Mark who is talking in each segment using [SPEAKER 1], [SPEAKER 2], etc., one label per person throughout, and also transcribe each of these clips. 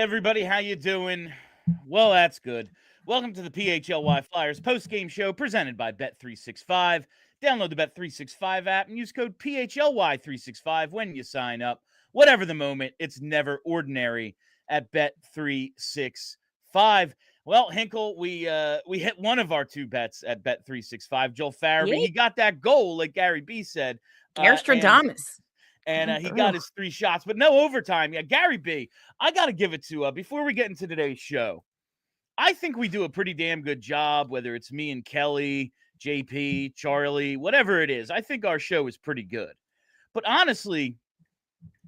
[SPEAKER 1] everybody, how you doing? Well, that's good. Welcome to the PHLY Flyers Postgame Show presented by Bet365. Download the Bet365 app and use code PHLY365 when you sign up. Whatever the moment, it's never ordinary at Bet365. Well, Hinkle, we hit one of our two bets at Bet365. Joel Farabee, he got that goal, like GaryB said. And he got his 3 shots, but no overtime. Yeah, GaryB, I got to give it to, before we get into today's show, I think we do a pretty damn good job, whether it's me and Kelly, JP, Charlie, whatever it is. I think our show is pretty good. But honestly,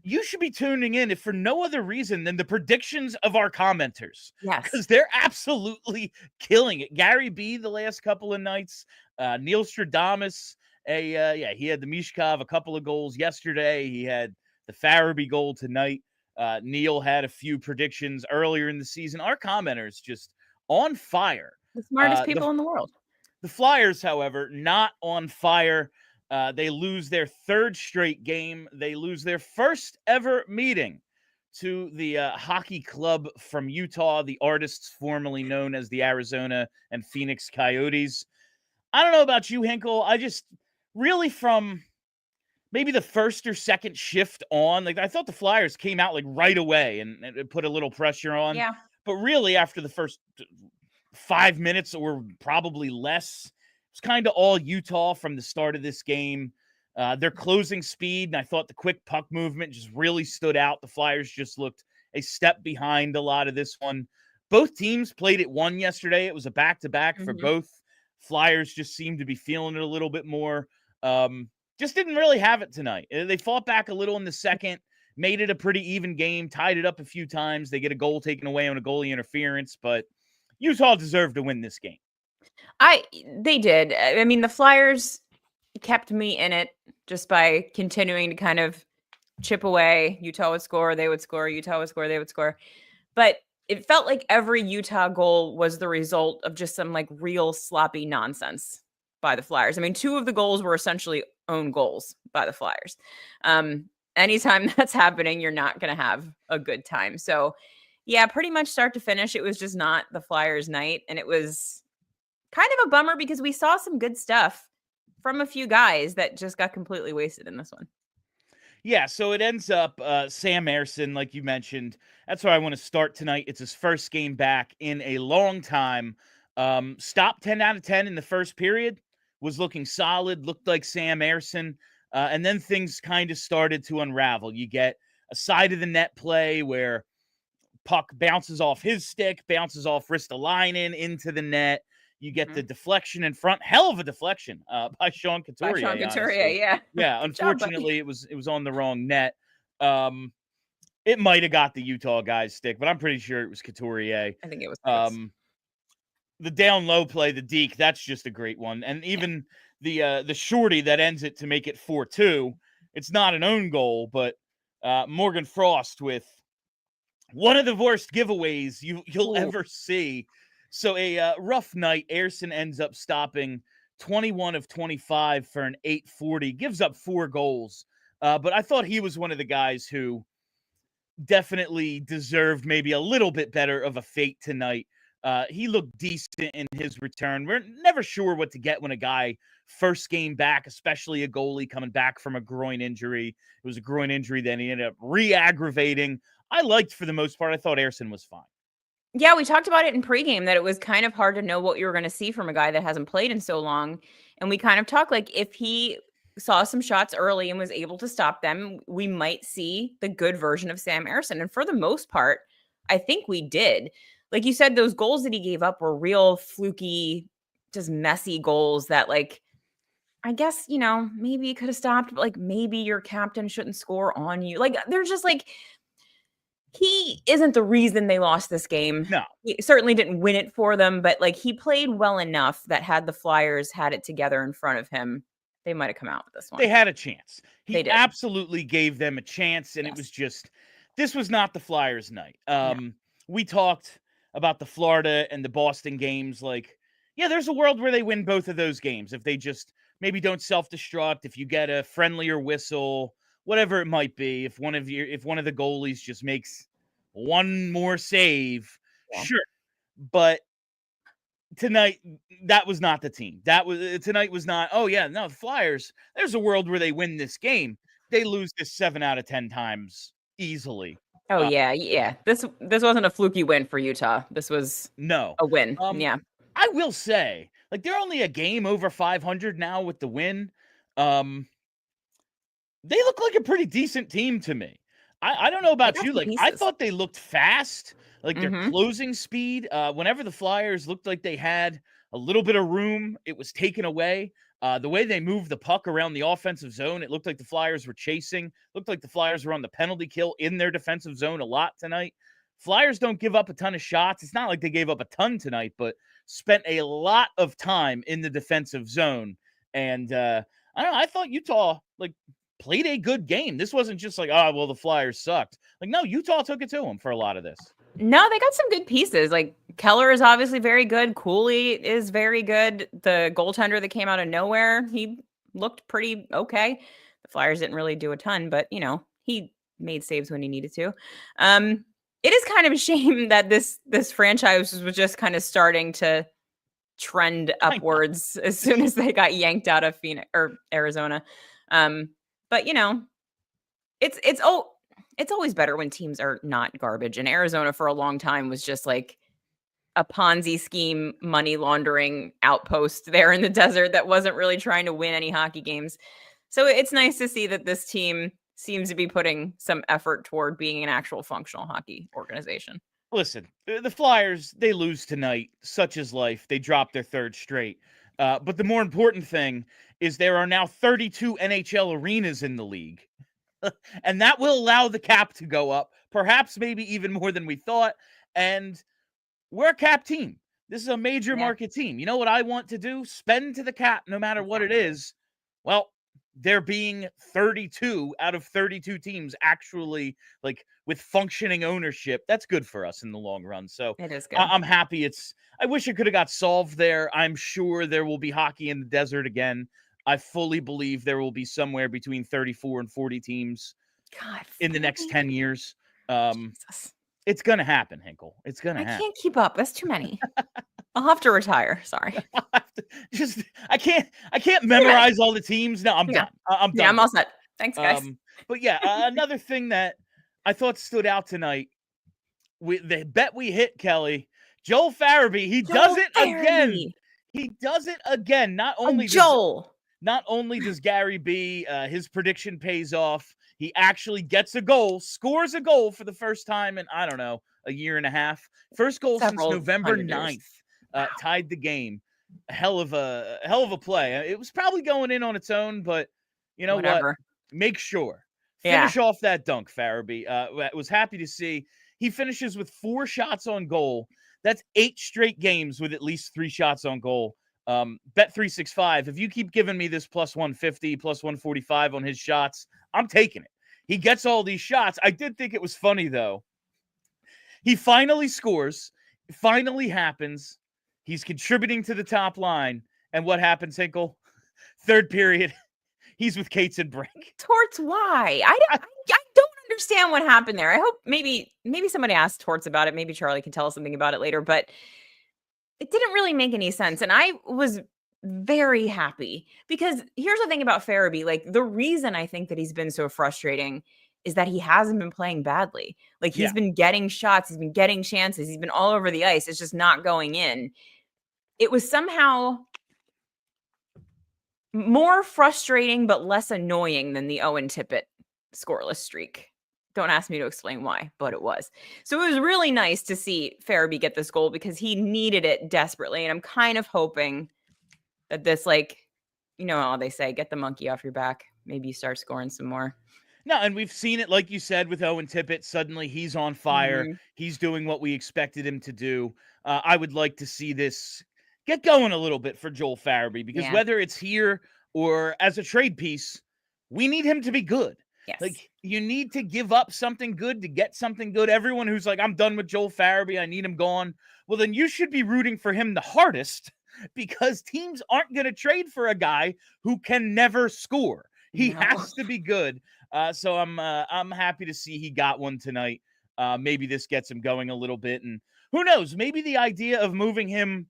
[SPEAKER 1] you should be tuning in if for no other reason than the predictions of our commenters.
[SPEAKER 2] Yes.
[SPEAKER 1] Because they're absolutely killing it. GaryB the last couple of nights, Neil Stradamus, he had the Michkov a couple of goals yesterday. He had the Farabee goal tonight. Neil had a few predictions earlier in the season. Our commenters just on fire.
[SPEAKER 2] The smartest people in the world.
[SPEAKER 1] The Flyers, however, not on fire. They lose their 3rd straight game. They lose their first ever meeting to the hockey club from Utah, the Artists formerly known as the Arizona and Phoenix Coyotes. I don't know about you, Hinkle. I just really from maybe the first or second shift on, like I thought the Flyers came out like right away and put a little pressure on.
[SPEAKER 2] Yeah.
[SPEAKER 1] But really after the first 5 minutes or probably less, it was kind of all Utah from the start of this game. Their closing speed, and I thought the quick puck movement just really stood out. The Flyers just looked a step behind a lot of this one. Both teams played at 1 yesterday. It was a back-to-back for both. Flyers just seemed to be feeling it a little bit more. Just didn't really have it tonight. They fought back a little in the second, made it a pretty even game, tied it up a few times. They get a goal taken away on a goalie interference, but Utah deserved to win this game.
[SPEAKER 2] They did. I mean, the Flyers kept me in it just by continuing to kind of chip away. Utah would score, they would score, Utah would score, they would score. But it felt like every Utah goal was the result of just some like real sloppy nonsense by the Flyers. I mean, 2 of the goals were essentially own goals by the Flyers. Anytime that's happening, you're not going to have a good time. So yeah, pretty much start to finish, it was just not the Flyers' night. And it was kind of a bummer because we saw some good stuff from a few guys that just got completely wasted in this one.
[SPEAKER 1] Yeah, so it ends up Sam Ersson, like you mentioned. That's where I want to start tonight. It's his first game back in a long time. Stopped 10 out of 10 in the first period. Was looking solid, looked like Sam Ersson. And then things kind of started to unravel. You get a side of the net play where puck bounces off his stick, bounces off Ristolainen into the net. You get the deflection in front. Hell of a deflection by Sean Couturier.
[SPEAKER 2] By Sean Couturier, yeah.
[SPEAKER 1] Yeah, unfortunately, it was on the wrong net. It might have got the Utah guy's stick, but I'm pretty sure it was Couturier.
[SPEAKER 2] I think it was.
[SPEAKER 1] The down low play, the deke, that's just a great one. And even the shorty that ends it to make it 4-2, it's not an own goal, but Morgan Frost with one of the worst giveaways you'll ever see. So a rough night. Ersson ends up stopping 21 of 25 for an .840, gives up 4 goals. But I thought he was one of the guys who definitely deserved maybe a little bit better of a fate tonight. He looked decent in his return. We're never sure what to get when a guy first game back, especially a goalie coming back from a groin injury. It was a groin injury that he ended up re-aggravating. I liked for the most part. I thought Ersson was fine.
[SPEAKER 2] Yeah, we talked about it in pregame that it was kind of hard to know what you were going to see from a guy that hasn't played in so long. And we kind of talked like if he saw some shots early and was able to stop them, we might see the good version of Sam Ersson. And for the most part, I think we did. Like you said, those goals that he gave up were real fluky, just messy goals that like, I guess, you know, maybe you could have stopped, but like maybe your captain shouldn't score on you. Like they're just like, he isn't the reason they lost this game.
[SPEAKER 1] No.
[SPEAKER 2] He certainly didn't win it for them, but like he played well enough that had the Flyers had it together in front of him, they might have come out with this one.
[SPEAKER 1] They had a chance. He absolutely gave them a chance, and it was just, this was not the Flyers' night. We talked about the Florida and the Boston games. Like, yeah, there's a world where they win both of those games if they just maybe don't self-destruct, if you get a friendlier whistle, whatever it might be. If one of the goalies just makes one more save.
[SPEAKER 2] Yeah.
[SPEAKER 1] Sure. But tonight, that was not the team. Tonight was not, oh yeah, no, the Flyers, there's a world where they win this game. They lose this 7 out of 10 times easily.
[SPEAKER 2] Oh yeah. This wasn't a fluky win for Utah. This was
[SPEAKER 1] No.
[SPEAKER 2] a win. Yeah.
[SPEAKER 1] I will say, like, they're only a game over 500 now with the win. They look like a pretty decent team to me. I don't know about you. Like, I thought they looked fast, like their closing speed. Whenever the Flyers looked like they had a little bit of room, it was taken away. The way they moved the puck around the offensive zone, it looked like the Flyers were chasing. Looked like the Flyers were on the penalty kill in their defensive zone a lot tonight. Flyers don't give up a ton of shots. It's not like they gave up a ton tonight, but spent a lot of time in the defensive zone. And I don't know. I thought Utah, like, played a good game. This wasn't just like, oh, well, the Flyers sucked. Like, no, Utah took it to them for a lot of this.
[SPEAKER 2] No, they got some good pieces. Like, Keller is obviously very good. Cooley is very good. The goaltender that came out of nowhere, he looked pretty okay. The Flyers didn't really do a ton, but, he made saves when he needed to. It is kind of a shame that this franchise was just kind of starting to trend upwards as soon as they got yanked out of Phoenix or Arizona. But it's always better when teams are not garbage. And Arizona for a long time was just like a Ponzi scheme, money laundering outpost there in the desert that wasn't really trying to win any hockey games. So it's nice to see that this team seems to be putting some effort toward being an actual functional hockey organization.
[SPEAKER 1] Listen, the Flyers, they lose tonight. Such is life. They dropped their third straight. But the more important thing is there are now 32 NHL arenas in the league. And that will allow the cap to go up, perhaps maybe even more than we thought. And we're a cap team. This is a major market team. You know what I want to do? Spend to the cap no matter what it is. Well, there being 32 out of 32 teams actually, like, with functioning ownership, that's good for us in the long run. So
[SPEAKER 2] it is good.
[SPEAKER 1] I'm happy. I wish it could have got solved there. I'm sure there will be hockey in the desert again. I fully believe there will be somewhere between 34 and 40 teams in the next 10 years. It's going to happen, Hinkle. It's going to happen.
[SPEAKER 2] I can't keep up. That's too many. I'll have to retire. Sorry.
[SPEAKER 1] I can't memorize all the teams. No, I'm done. I'm done.
[SPEAKER 2] Yeah, I'm all set. Thanks, guys.
[SPEAKER 1] But yeah, another thing that I thought stood out tonight, the bet we hit, Kelly, Joel Farabee, he does it again. He does it again. Not only does GaryB, his prediction pays off. He actually gets a goal, scores a goal for the first time in, I don't know, a year and a half. First goal since November 9th. Tied the game. A hell of a play. It was probably going in on its own, but you know what? Make sure. Finish off that dunk, Farabee. Was happy to see. He finishes with 4 shots on goal. That's 8 straight games with at least 3 shots on goal. Bet365, if you keep giving me this plus 150, plus 145 on his shots, I'm taking it. He gets all these shots. I did think it was funny, though. He finally scores. It finally happens. He's contributing to the top line. And what happens, Hinkle? Third period, he's with Cates and Brink.
[SPEAKER 2] Torts, why? I don't understand what happened there. I hope maybe somebody asked Torts about it. Maybe Charlie can tell us something about it later. But it didn't really make any sense. And I was very happy because here's the thing about Farabee. Like, the reason I think that he's been so frustrating is that he hasn't been playing badly. Like, he's been getting shots. He's been getting chances. He's been all over the ice. It's just not going in. It was somehow more frustrating, but less annoying than the Owen Tippett scoreless streak. Don't ask me to explain why, but it was. So it was really nice to see Farabee get this goal because he needed it desperately. And I'm kind of hoping that this, like, you know how they say, get the monkey off your back. Maybe you start scoring some more.
[SPEAKER 1] No, and we've seen it, like you said, with Owen Tippett. Suddenly he's on fire. Mm-hmm. He's doing what we expected him to do. I would like to see this get going a little bit for Joel Farabee because whether it's here or as a trade piece, we need him to be good.
[SPEAKER 2] Yes.
[SPEAKER 1] Like, you need to give up something good to get something good. Everyone who's like, I'm done with Joel Farabee, I need him gone. Well, then you should be rooting for him the hardest because teams aren't going to trade for a guy who can never score. He has to be good. So I'm happy to see he got one tonight. Maybe this gets him going a little bit. And who knows? Maybe the idea of moving him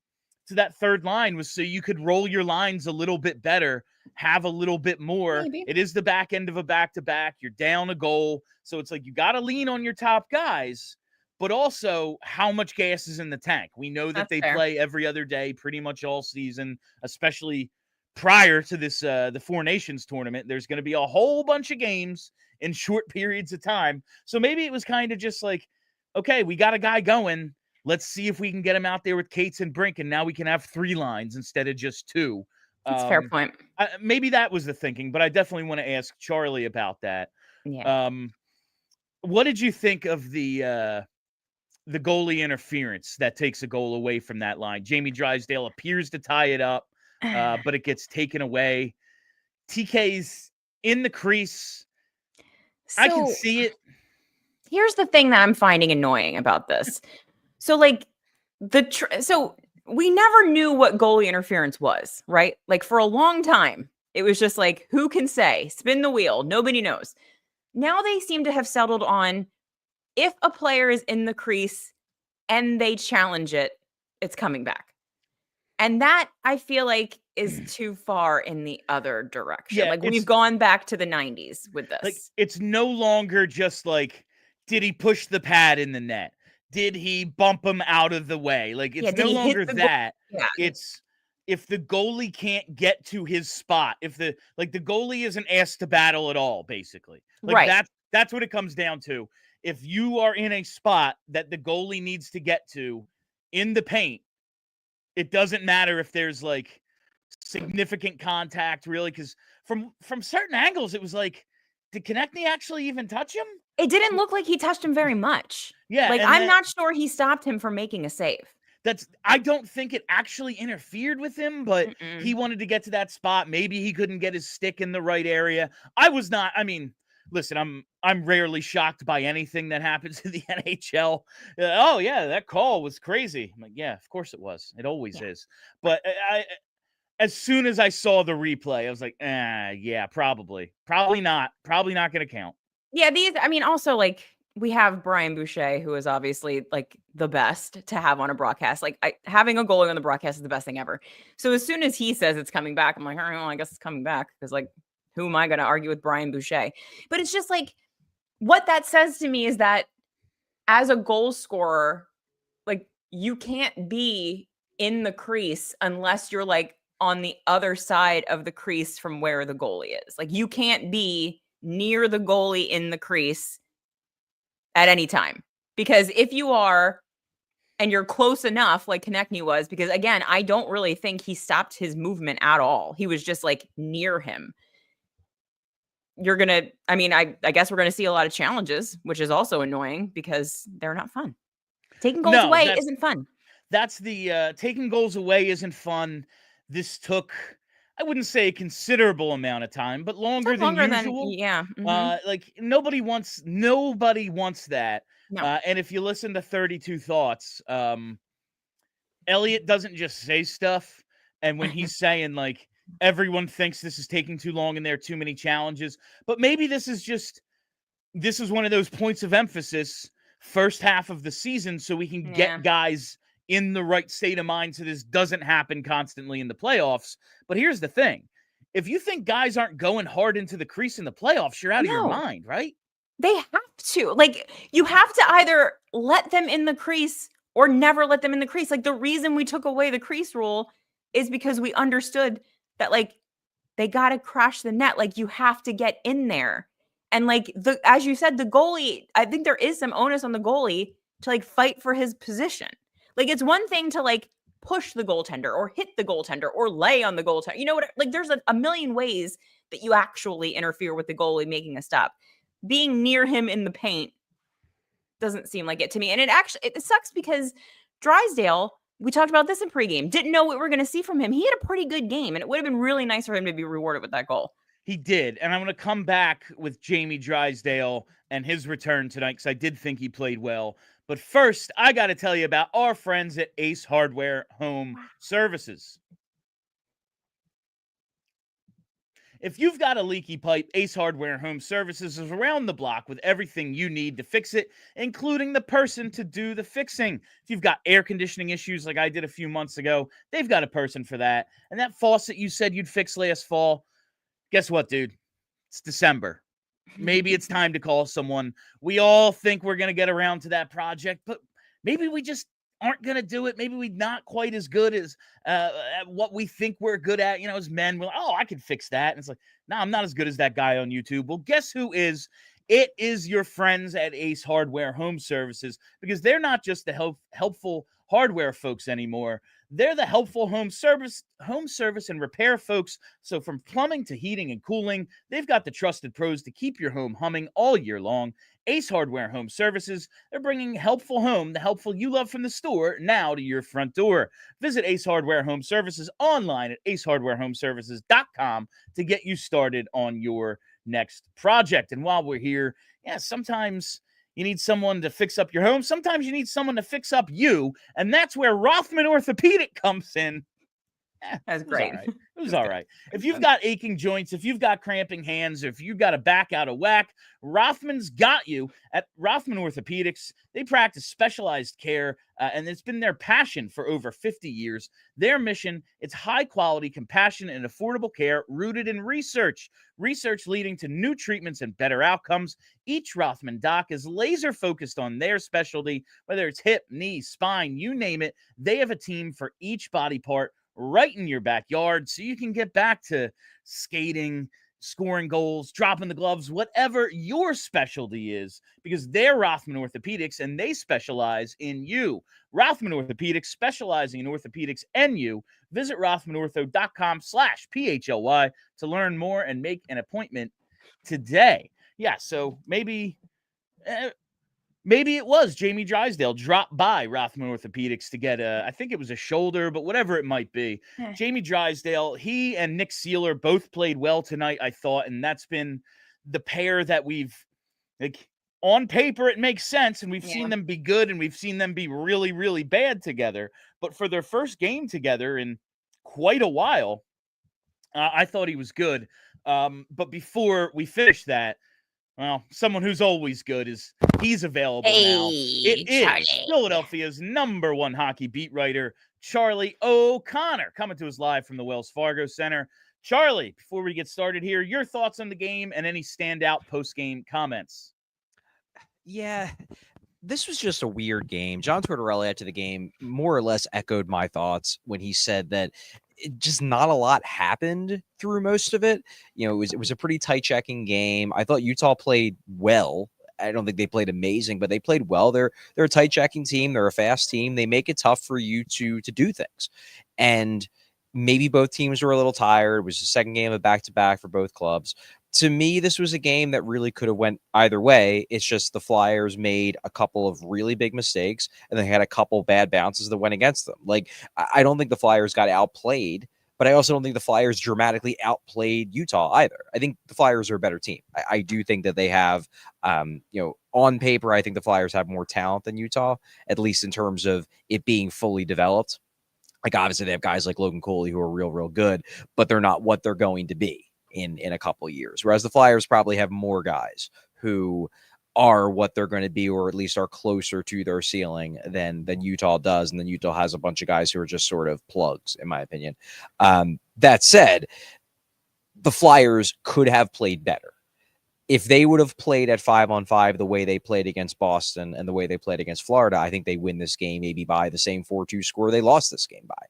[SPEAKER 1] to that third line was so you could roll your lines a little bit better, have a little bit more.
[SPEAKER 2] Maybe.
[SPEAKER 1] It is the back end of a back-to-back. You're down a goal. So it's like you got to lean on your top guys, but also how much gas is in the tank. We know that
[SPEAKER 2] That's
[SPEAKER 1] they
[SPEAKER 2] fair.
[SPEAKER 1] play every other day pretty much all season, especially prior to this the Four Nations tournament. There's going to be a whole bunch of games in short periods of time. So maybe it was kind of just like, okay, we got a guy going. Let's see if we can get him out there with Cates and Brink, and now we can have 3 lines instead of just 2.
[SPEAKER 2] That's a fair point.
[SPEAKER 1] Maybe that was the thinking, but I definitely want to ask Charlie about that.
[SPEAKER 2] Yeah.
[SPEAKER 1] What did you think of the goalie interference that takes a goal away from that line? Jamie Drysdale appears to tie it up, but it gets taken away. TK's in the crease. I can see it.
[SPEAKER 2] Here's the thing that I'm finding annoying about this. So, like, so we never knew what goalie interference was, right? Like, for a long time, it was just like, who can say? Spin the wheel. Nobody knows. Now they seem to have settled on if a player is in the crease and they challenge it, it's coming back. And that, I feel like, is too far in the other direction.
[SPEAKER 1] Yeah,
[SPEAKER 2] like, we've gone back to the 90s with this.
[SPEAKER 1] Like, it's no longer just like, did he push the pad in the net? Did he bump him out of the way? Like, it's no longer that.
[SPEAKER 2] Yeah.
[SPEAKER 1] It's if the goalie can't get to his spot, if the goalie isn't asked to battle at all, basically. Like,
[SPEAKER 2] right.
[SPEAKER 1] That's what it comes down to. If you are in a spot that the goalie needs to get to in the paint, it doesn't matter if there's like significant contact, really, because from certain angles, it was like, did Konechny actually even touch him?
[SPEAKER 2] It didn't look like he touched him very much.
[SPEAKER 1] Yeah.
[SPEAKER 2] Like, I'm not sure he stopped him from making a save.
[SPEAKER 1] I don't think it actually interfered with him, but he wanted to get to that spot. Maybe he couldn't get his stick in the right area. Listen, I'm rarely shocked by anything that happens in the NHL. Oh yeah, that call was crazy. I'm like, yeah, of course it was. It always is. But as soon as I saw the replay, I was like, yeah, probably not going to count.
[SPEAKER 2] Yeah, also, like, we have Brian Boucher, who is obviously like the best to have on a broadcast. Like, having a goalie on the broadcast is the best thing ever. So as soon as he says it's coming back, I'm like, all right, well, I guess it's coming back, because, like, who am I going to argue with Brian Boucher? But it's just like, what that says to me is that as a goal scorer, like, you can't be in the crease unless you're like on the other side of the crease from where the goalie is. Like, you can't be near the goalie in the crease at any time, because if you are and you're close enough, like Konechny was, because again, I don't really think he stopped his movement at all. He was just like near him. I guess we're going to see a lot of challenges, which is also annoying because they're not fun. Taking goals away isn't fun.
[SPEAKER 1] That's the taking goals away isn't fun. This took, I wouldn't say a considerable amount of time, but longer than usual.
[SPEAKER 2] Yeah.
[SPEAKER 1] Like, nobody wants that.
[SPEAKER 2] No.
[SPEAKER 1] And if you listen to 32 Thoughts, Elliot doesn't just say stuff. And when he's saying, like, everyone thinks this is taking too long and there are too many challenges, but maybe this is one of those points of emphasis first half of the season, so we can get guys in the right state of mind so this doesn't happen constantly in the playoffs. But here's the thing. If you think guys aren't going hard into the crease in the playoffs, you're out of your mind, right?
[SPEAKER 2] They have to. Like, you have to either let them in the crease or never let them in the crease. Like, the reason we took away the crease rule is because we understood that, like, they got to crash the net. Like, you have to get in there. And, like, as you said, the goalie, I think there is some onus on the goalie to, like, fight for his position. Like, it's one thing to, like, push the goaltender or hit the goaltender or lay on the goaltender. You know what? Like, there's a million ways that you actually interfere with the goalie making a stop. Being near him in the paint doesn't seem like it to me. And it sucks because Drysdale, we talked about this in pregame, didn't know what we were going to see from him. He had a pretty good game, and it would have been really nice for him to be rewarded with that goal.
[SPEAKER 1] He did. And I'm going to come back with Jamie Drysdale and his return tonight, because I did think he played well. But first, I got to tell you about our friends at Ace Hardware Home Services. If you've got a leaky pipe, Ace Hardware Home Services is around the block with everything you need to fix it, including the person to do the fixing. If you've got air conditioning issues like I did a few months ago, they've got a person for that. And that faucet you said you'd fix last fall, guess what, dude? It's December. Maybe it's time to call someone. We all think we're going to get around to that project, but maybe we just aren't going to do it. Maybe we're not quite as good as at what we think we're good at. You know, as men, we're like, oh, I can fix that. And it's like, no, I'm not as good as that guy on YouTube. Well, guess who is? It is your friends at Ace Hardware Home Services, because they're not just the helpful hardware folks anymore. They're the helpful home service and repair folks. So from plumbing to heating and cooling, they've got the trusted pros to keep your home humming all year long. Ace Hardware Home Services, they're bringing helpful home, the helpful you love from the store, now to your front door. Visit Ace Hardware Home Services online at acehardwarehomeservices.com to get you started on your next project. And while we're here, sometimes you need someone to fix up your home. Sometimes you need someone to fix up you. And that's where Rothman Orthopedic comes in.
[SPEAKER 2] That's great.
[SPEAKER 1] It was all right. If you've got aching joints, if you've got cramping hands, or if you've got a back out of whack, Rothman's got you. At Rothman Orthopedics, they practice specialized care, and it's been their passion for over 50 years. Their mission, it's high-quality, compassionate, and affordable care rooted in research leading to new treatments and better outcomes. Each Rothman doc is laser-focused on their specialty, whether it's hip, knee, spine, you name it. They have a team for each body part right in your backyard, so you can get back to skating, scoring goals, dropping the gloves, whatever your specialty is, because they're Rothman Orthopedics and they specialize in you. Rothman Orthopedics, specializing in orthopedics and you. Visit rothmanortho.com/PHLY to learn more and make an appointment today. Yeah, so maybe it was Jamie Drysdale dropped by Rothman Orthopedics to get I think it was a shoulder, but whatever it might be. Jamie Drysdale, he and Nick Seeler both played well tonight, I thought, and that's been the pair that we've, like, on paper, it makes sense, and we've seen them be good, and we've seen them be really, really bad together. But for their first game together in quite a while, I thought he was good. But before we finish that, well, someone who's always good he's available now. It is
[SPEAKER 2] Charlie.
[SPEAKER 1] Philadelphia's #1 hockey beat writer, Charlie O'Connor, coming to us live from the Wells Fargo Center. Charlie, before we get started here, your thoughts on the game and any standout post-game comments.
[SPEAKER 3] Yeah, this was just a weird game. John Tortorella after the game more or less echoed my thoughts when he said that just not a lot happened through most of it. You know, it was a pretty tight checking game. I thought Utah played well. I don't think they played amazing, but they played well. They're a tight checking team. They're a fast team. They make it tough for you to do things. And maybe both teams were a little tired. It was the second game of back-to-back for both clubs. To me, this was a game that really could have went either way. It's just the Flyers made a couple of really big mistakes, and they had a couple bad bounces that went against them. Like, I don't think the Flyers got outplayed, but I also don't think the Flyers dramatically outplayed Utah either. I think the Flyers are a better team. I do think that they have, on paper, I think the Flyers have more talent than Utah, at least in terms of it being fully developed. Like, obviously, they have guys like Logan Cooley who are real, real good, but they're not what they're going to be in a couple of years. Whereas the Flyers probably have more guys who are what they're going to be, or at least are closer to their ceiling than Utah does. And then Utah has a bunch of guys who are just sort of plugs, in my opinion. That said, the Flyers could have played better. If they would have played at 5-on-5 the way they played against Boston and the way they played against Florida, I think they win this game maybe by the same 4-2 score they lost this game by.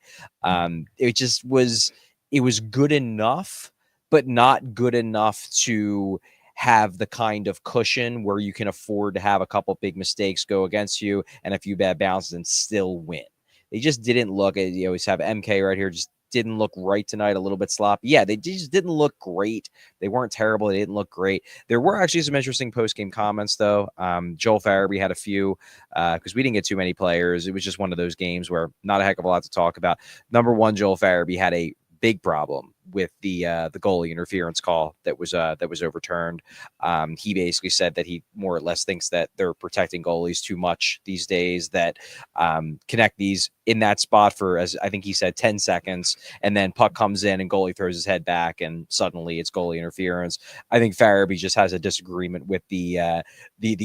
[SPEAKER 3] It was good enough, but not good enough to have the kind of cushion where you can afford to have a couple big mistakes go against you and a few bad bounces and still win. They just didn't look at, you always have MK right here, just didn't look right tonight, a little bit sloppy. Yeah, they just didn't look great. They weren't terrible. They didn't look great. There were actually some interesting post-game comments, though. Joel Farabee had a few because we didn't get too many players. It was just one of those games where not a heck of a lot to talk about. Number one, Joel Farabee had a big problem with the goalie interference call that was overturned. He basically said that he more or less thinks that they're protecting goalies too much these days, that connect these in that spot for, as I think he said, 10 seconds, and then puck comes in and goalie throws his head back and suddenly it's goalie interference. I think Farabee just has a disagreement with the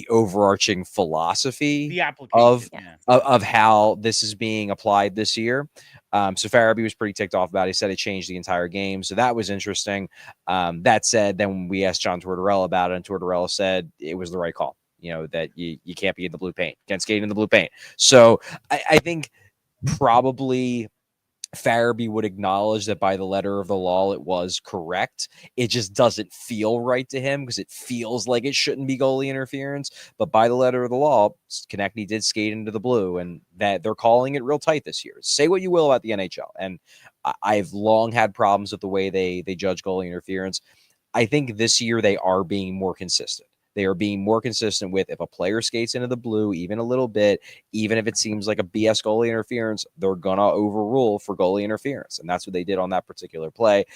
[SPEAKER 3] overarching philosophy
[SPEAKER 1] The application,
[SPEAKER 3] of how this is being applied this year. So Farabee was pretty ticked off about it. He said it changed the entire game. So that was interesting. That said, then we asked John Tortorella about it, and Tortorella said it was the right call. That you can't be in the blue paint, can't skate in the blue paint. So I think probably Farabee would acknowledge that by the letter of the law, it was correct. It just doesn't feel right to him because it feels like it shouldn't be goalie interference. But by the letter of the law, Konechny did skate into the blue, and that they're calling it real tight this year. Say what you will about the NHL, and I've long had problems with the way they judge goalie interference. I think this year they are being more consistent. They are being more consistent with, if a player skates into the blue even a little bit, even if it seems like a BS goalie interference, they're going to overrule for goalie interference. And that's what they did on that particular play.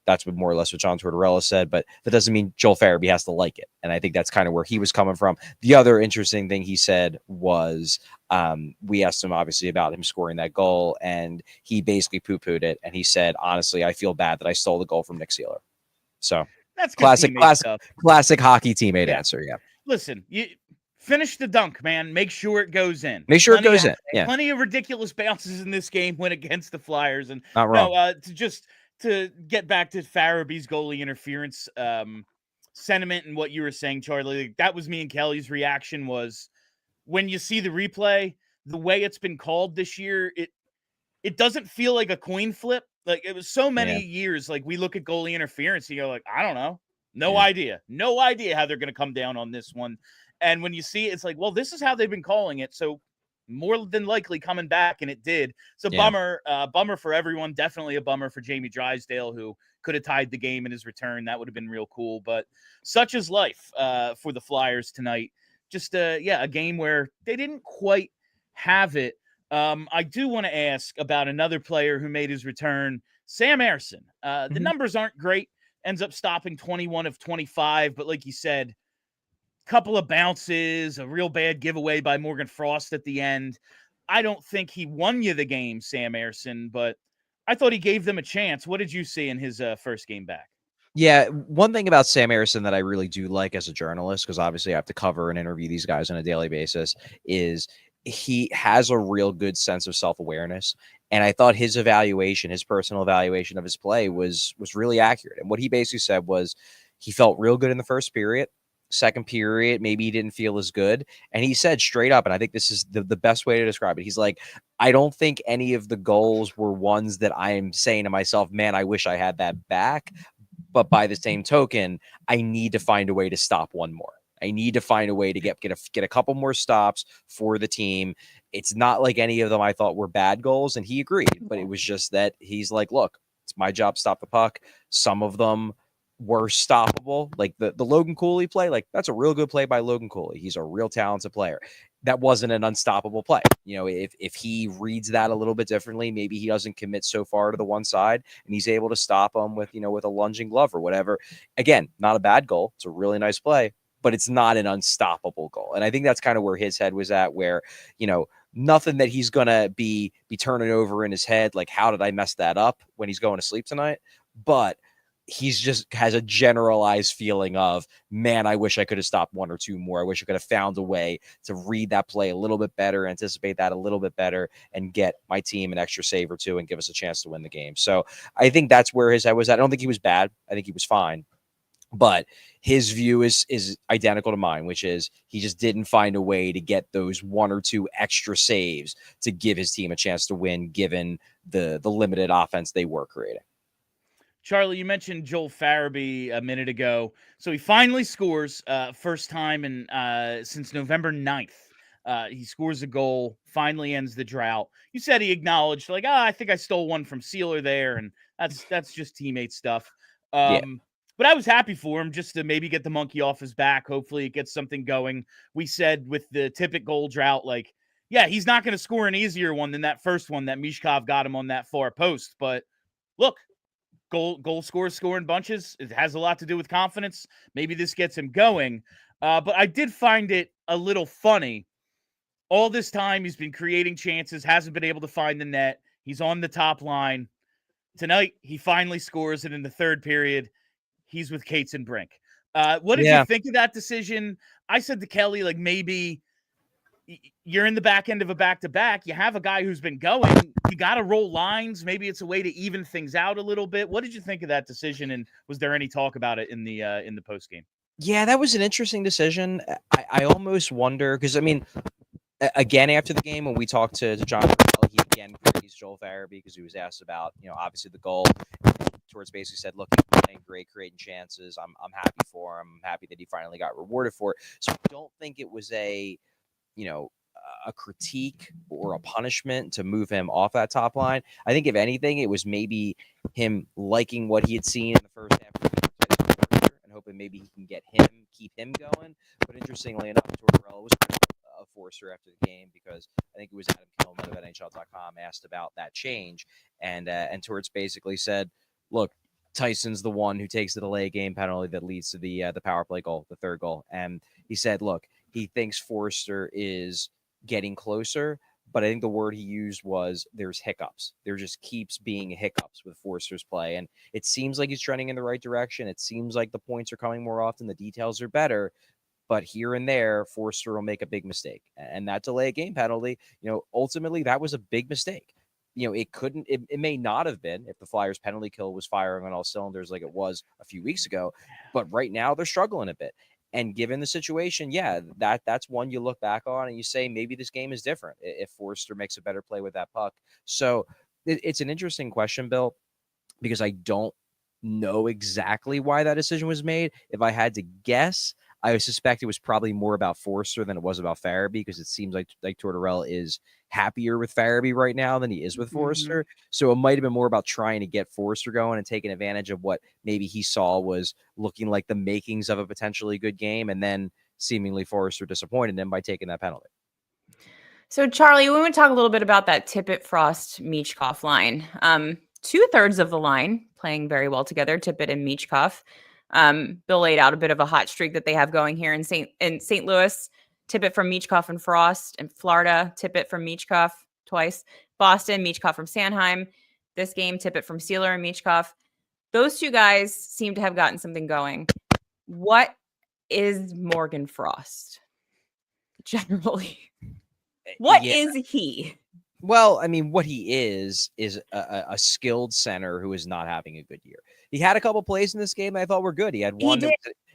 [SPEAKER 3] That's what more or less what John Tortorella said, but that doesn't mean Joel Farabee has to like it. And I think that's kind of where he was coming from. The other interesting thing he said was, we asked him obviously about him scoring that goal, and he basically poo-pooed it. And he said, honestly, I feel bad that I stole the goal from Nick Seeler. So
[SPEAKER 1] that's
[SPEAKER 3] classic hockey teammate answer. Yeah.
[SPEAKER 1] Listen, you finish the dunk, man. Make sure it goes in.
[SPEAKER 3] Make sure it goes in. Yeah.
[SPEAKER 1] Plenty of ridiculous bounces in this game went against the Flyers. And
[SPEAKER 3] not wrong.
[SPEAKER 1] To get back to Farabee's goalie interference sentiment and what you were saying, Charlie, that was me and Kelly's reaction. Was when you see the replay, the way it's been called this year, it doesn't feel like a coin flip. Like, it was so many years, like, we look at goalie interference and you're like, I don't know. No idea how they're going to come down on this one. And when you see it, it's like, well, this is how they've been calling it. So more than likely coming back, and it did. So bummer for everyone. Definitely a bummer for Jamie Drysdale, who could have tied the game in his return. That would have been real cool. But such is life for the Flyers tonight. Just, a game where they didn't quite have it. I do want to ask about another player who made his return, Sam Ersson. The numbers aren't great. Ends up stopping 21 of 25. But like you said, couple of bounces, a real bad giveaway by Morgan Frost at the end. I don't think he won you the game, Sam Ersson, but I thought he gave them a chance. What did you see in his first game back?
[SPEAKER 3] Yeah, one thing about Sam Ersson that I really do like as a journalist, because obviously I have to cover and interview these guys on a daily basis, is he has a real good sense of self-awareness. And I thought his personal evaluation of his play was really accurate. And what he basically said was he felt real good in the first period. Second period, maybe he didn't feel as good. And he said straight up, and I think this is the best way to describe it. He's like, I don't think any of the goals were ones that I'm saying to myself, man, I wish I had that back. But by the same token, I need to find a way to stop one more. I need to find a way to get a couple more stops for the team. It's not like any of them I thought were bad goals, and he agreed. But it was just that he's like, look, it's my job to stop the puck. Some of them were stoppable, like the Logan Cooley play. Like, that's a real good play by Logan Cooley. He's a real talented player. That wasn't an unstoppable play. If he reads that a little bit differently, maybe he doesn't commit so far to the one side and he's able to stop him with a lunging glove or whatever. Again, not a bad goal. It's a really nice play, but it's not an unstoppable goal. And I think that's kind of where his head was at, where, nothing that he's going to be turning over in his head. Like, how did I mess that up when he's going to sleep tonight? But he's just has a generalized feeling of, man, I wish I could have stopped one or two more. I wish I could have found a way to read that play a little bit better, anticipate that a little bit better, and get my team an extra save or two and give us a chance to win the game. So I think that's where his head was at. I don't think he was bad. I think he was fine. But his view is identical to mine, which is he just didn't find a way to get those one or two extra saves to give his team a chance to win, given the limited offense they were creating.
[SPEAKER 1] Charlie, you mentioned Joel Farabee a minute ago. So he finally scores, first time since November 9th. He scores a goal, finally ends the drought. You said he acknowledged, like, I think I stole one from Sealer there, and that's just teammate stuff. But I was happy for him, just to maybe get the monkey off his back. Hopefully it gets something going. We said with the Tippett goal drought, like, yeah, he's not going to score an easier one than that first one that Michkov got him on that far post. But look, goal scorers score in bunches. It has a lot to do with confidence. Maybe this gets him going. But I did find it a little funny. All this time, he's been creating chances, hasn't been able to find the net. He's on the top line. Tonight, he finally scores it in the third period. He's with Cates and Brink. What did you think of that decision? I said to Kelly, like, maybe you're in the back end of a back-to-back. You have a guy who's been going. You got to roll lines. Maybe it's a way to even things out a little bit. What did you think of that decision? And was there any talk about it in the post game?
[SPEAKER 3] Yeah, that was an interesting decision. I almost wonder, because I mean, again, after the game, when we talked to John, he again praised Joel Farabee because he was asked about, obviously the goal. Towards basically said, look, he's playing great, creating chances. I'm happy for him. I'm happy that he finally got rewarded for it. So I don't think it was a critique or a punishment to move him off that top line. I think if anything, it was maybe him liking what he had seen in the first half of the game and hoping maybe he can keep him going. But interestingly enough, Tortorella was a Forster after the game, because I think it was Adam Kilman of NHL.com asked about that change, and Torts basically said, look, Tyson's the one who takes the delay game penalty that leads to the power play goal, the third goal. And he said, look, he thinks Forster is getting closer, but I think the word he used was there's hiccups. There just keeps being hiccups with Forster's play. And it seems like he's trending in the right direction. It seems like the points are coming more often. The details are better. But here and there, Forster will make a big mistake. And that delay game penalty, ultimately that was a big mistake. It may not have been if the Flyers penalty kill was firing on all cylinders like it was a few weeks ago, but right now they're struggling a bit. And given the situation, that's one you look back on and you say, maybe this game is different if Forster makes a better play with that puck. So it's an interesting question, Bill, because I don't know exactly why that decision was made. If I had to guess, I would suspect it was probably more about Forster than it was about Farabee, because it seems like Tortorella is happier with Farabee right now than he is with Forster. So it might have been more about trying to get Forster going and taking advantage of what maybe he saw was looking like the makings of a potentially good game, and then seemingly Forster disappointed him by taking that penalty.
[SPEAKER 2] So, Charlie, we want to talk a little bit about that Tippett, Frost, Michkov line. 2/3 of the line playing very well together, Tippett and Michkov. Bill laid out a bit of a hot streak that they have going here in St. Louis. Tippett from Michkov and Frost. In Florida, Tippett from Michkov twice. Boston, Michkov from Sanheim. This game, Tippett from Sealer and Michkov. Those two guys seem to have gotten something going. What is Morgan Frost generally? What is he?
[SPEAKER 3] Well, I mean, what he is a skilled center who is not having a good year. He had a couple plays in this game I thought were good. He had one.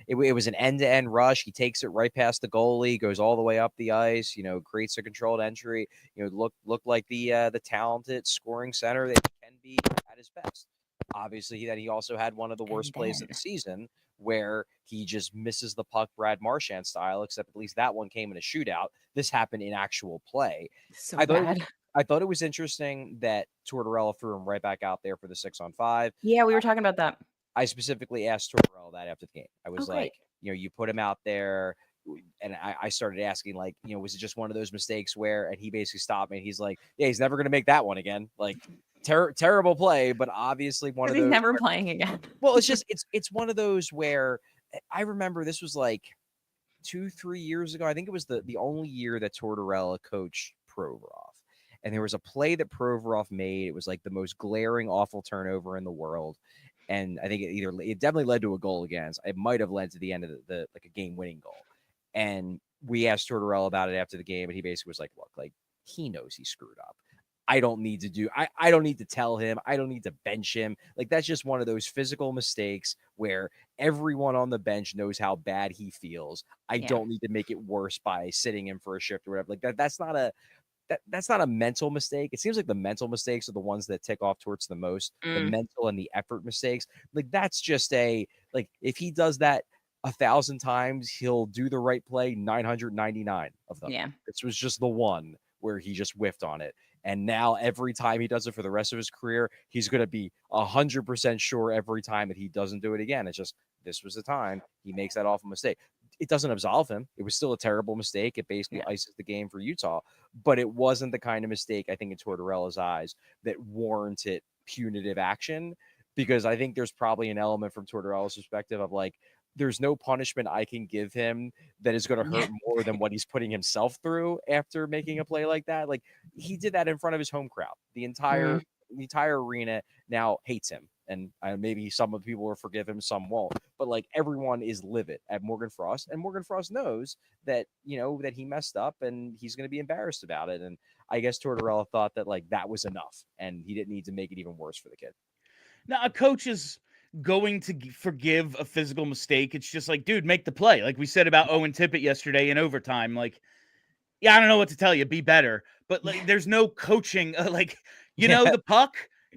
[SPEAKER 3] It was an end-to-end rush. He takes it right past the goalie, goes all the way up the ice. Creates a controlled entry. Look like the talented scoring center that he can be at his best. Obviously, he also had one of the worst plays of the season, where he just misses the puck Brad Marchand style, except at least that one came in a shootout. This happened in actual play.
[SPEAKER 2] So bad.
[SPEAKER 3] I thought it was interesting that Tortorella threw him right back out there for the 6-on-5.
[SPEAKER 2] Yeah, we were talking about that.
[SPEAKER 3] I specifically asked Tortorella that after the game. I was like, you put him out there, and I started asking, like, was it just one of those mistakes where, and he basically stopped me, and he's like, yeah, he's never going to make that one again. Like, terrible play, but obviously one of those.
[SPEAKER 2] He's never playing again.
[SPEAKER 3] Well, it's one of those where I remember this was like 2-3 years ago. I think it was the only year that Tortorella coached Provorov. And there was a play that Provorov made. It was like the most glaring, awful turnover in the world. And I think it definitely led to a goal against. It might have led to the end of the a game-winning goal. And we asked Tortorella about it after the game, and he basically was like, look, like, he knows he screwed up. I don't need to tell him. I don't need to bench him. Like, that's just one of those physical mistakes where everyone on the bench knows how bad he feels. I don't need to make it worse by sitting him for a shift or whatever. Like, that's not a mental mistake. It seems like the mental mistakes are the ones that tick off Torts the most. The mental and the effort mistakes. Like, that's just if he does that 1,000 times, he'll do the right play 999 of them. Yeah. This was just the one where he just whiffed on it. And now every time he does it for the rest of his career, he's going to be 100% sure every time that he doesn't do it again. It's just, this was the time he makes that awful mistake. It doesn't absolve him. It was still a terrible mistake. It basically ices the game for Utah, but it wasn't the kind of mistake, I think, in Tortorella's eyes, that warranted punitive action. because I think there's probably an element from Tortorella's perspective of like, there's no punishment I can give him that is going to hurt more than what he's putting himself through after making a play like that. Like, he did that in front of his home crowd. The entire arena now hates him. And maybe some of the people will forgive him, some won't. But like, everyone is livid at Morgan Frost, and Morgan Frost knows that, you know, that he messed up and he's going to be embarrassed about it. And I guess Tortorella thought that like that was enough, and he didn't need to make it even worse for the kid.
[SPEAKER 1] Now, a coach is going to forgive a physical mistake. It's just like, dude, make the play. Like we said about Owen Tippett yesterday in overtime. Like, yeah, I don't know what to tell you. Be better. But like, there's no coaching. Like, you know, the puck,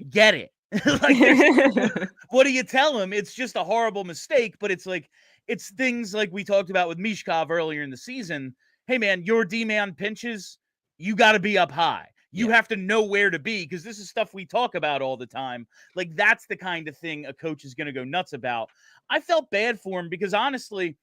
[SPEAKER 1] get it. Like, what do you tell him? It's just a horrible mistake. But it's like, it's things like we talked about with Michkov earlier in the season. Hey, man, your D-man pinches, you got to be up high. You have to know where to be, because this is stuff we talk about all the time. Like, that's the kind of thing a coach is going to go nuts about. I felt bad for him because, honestly,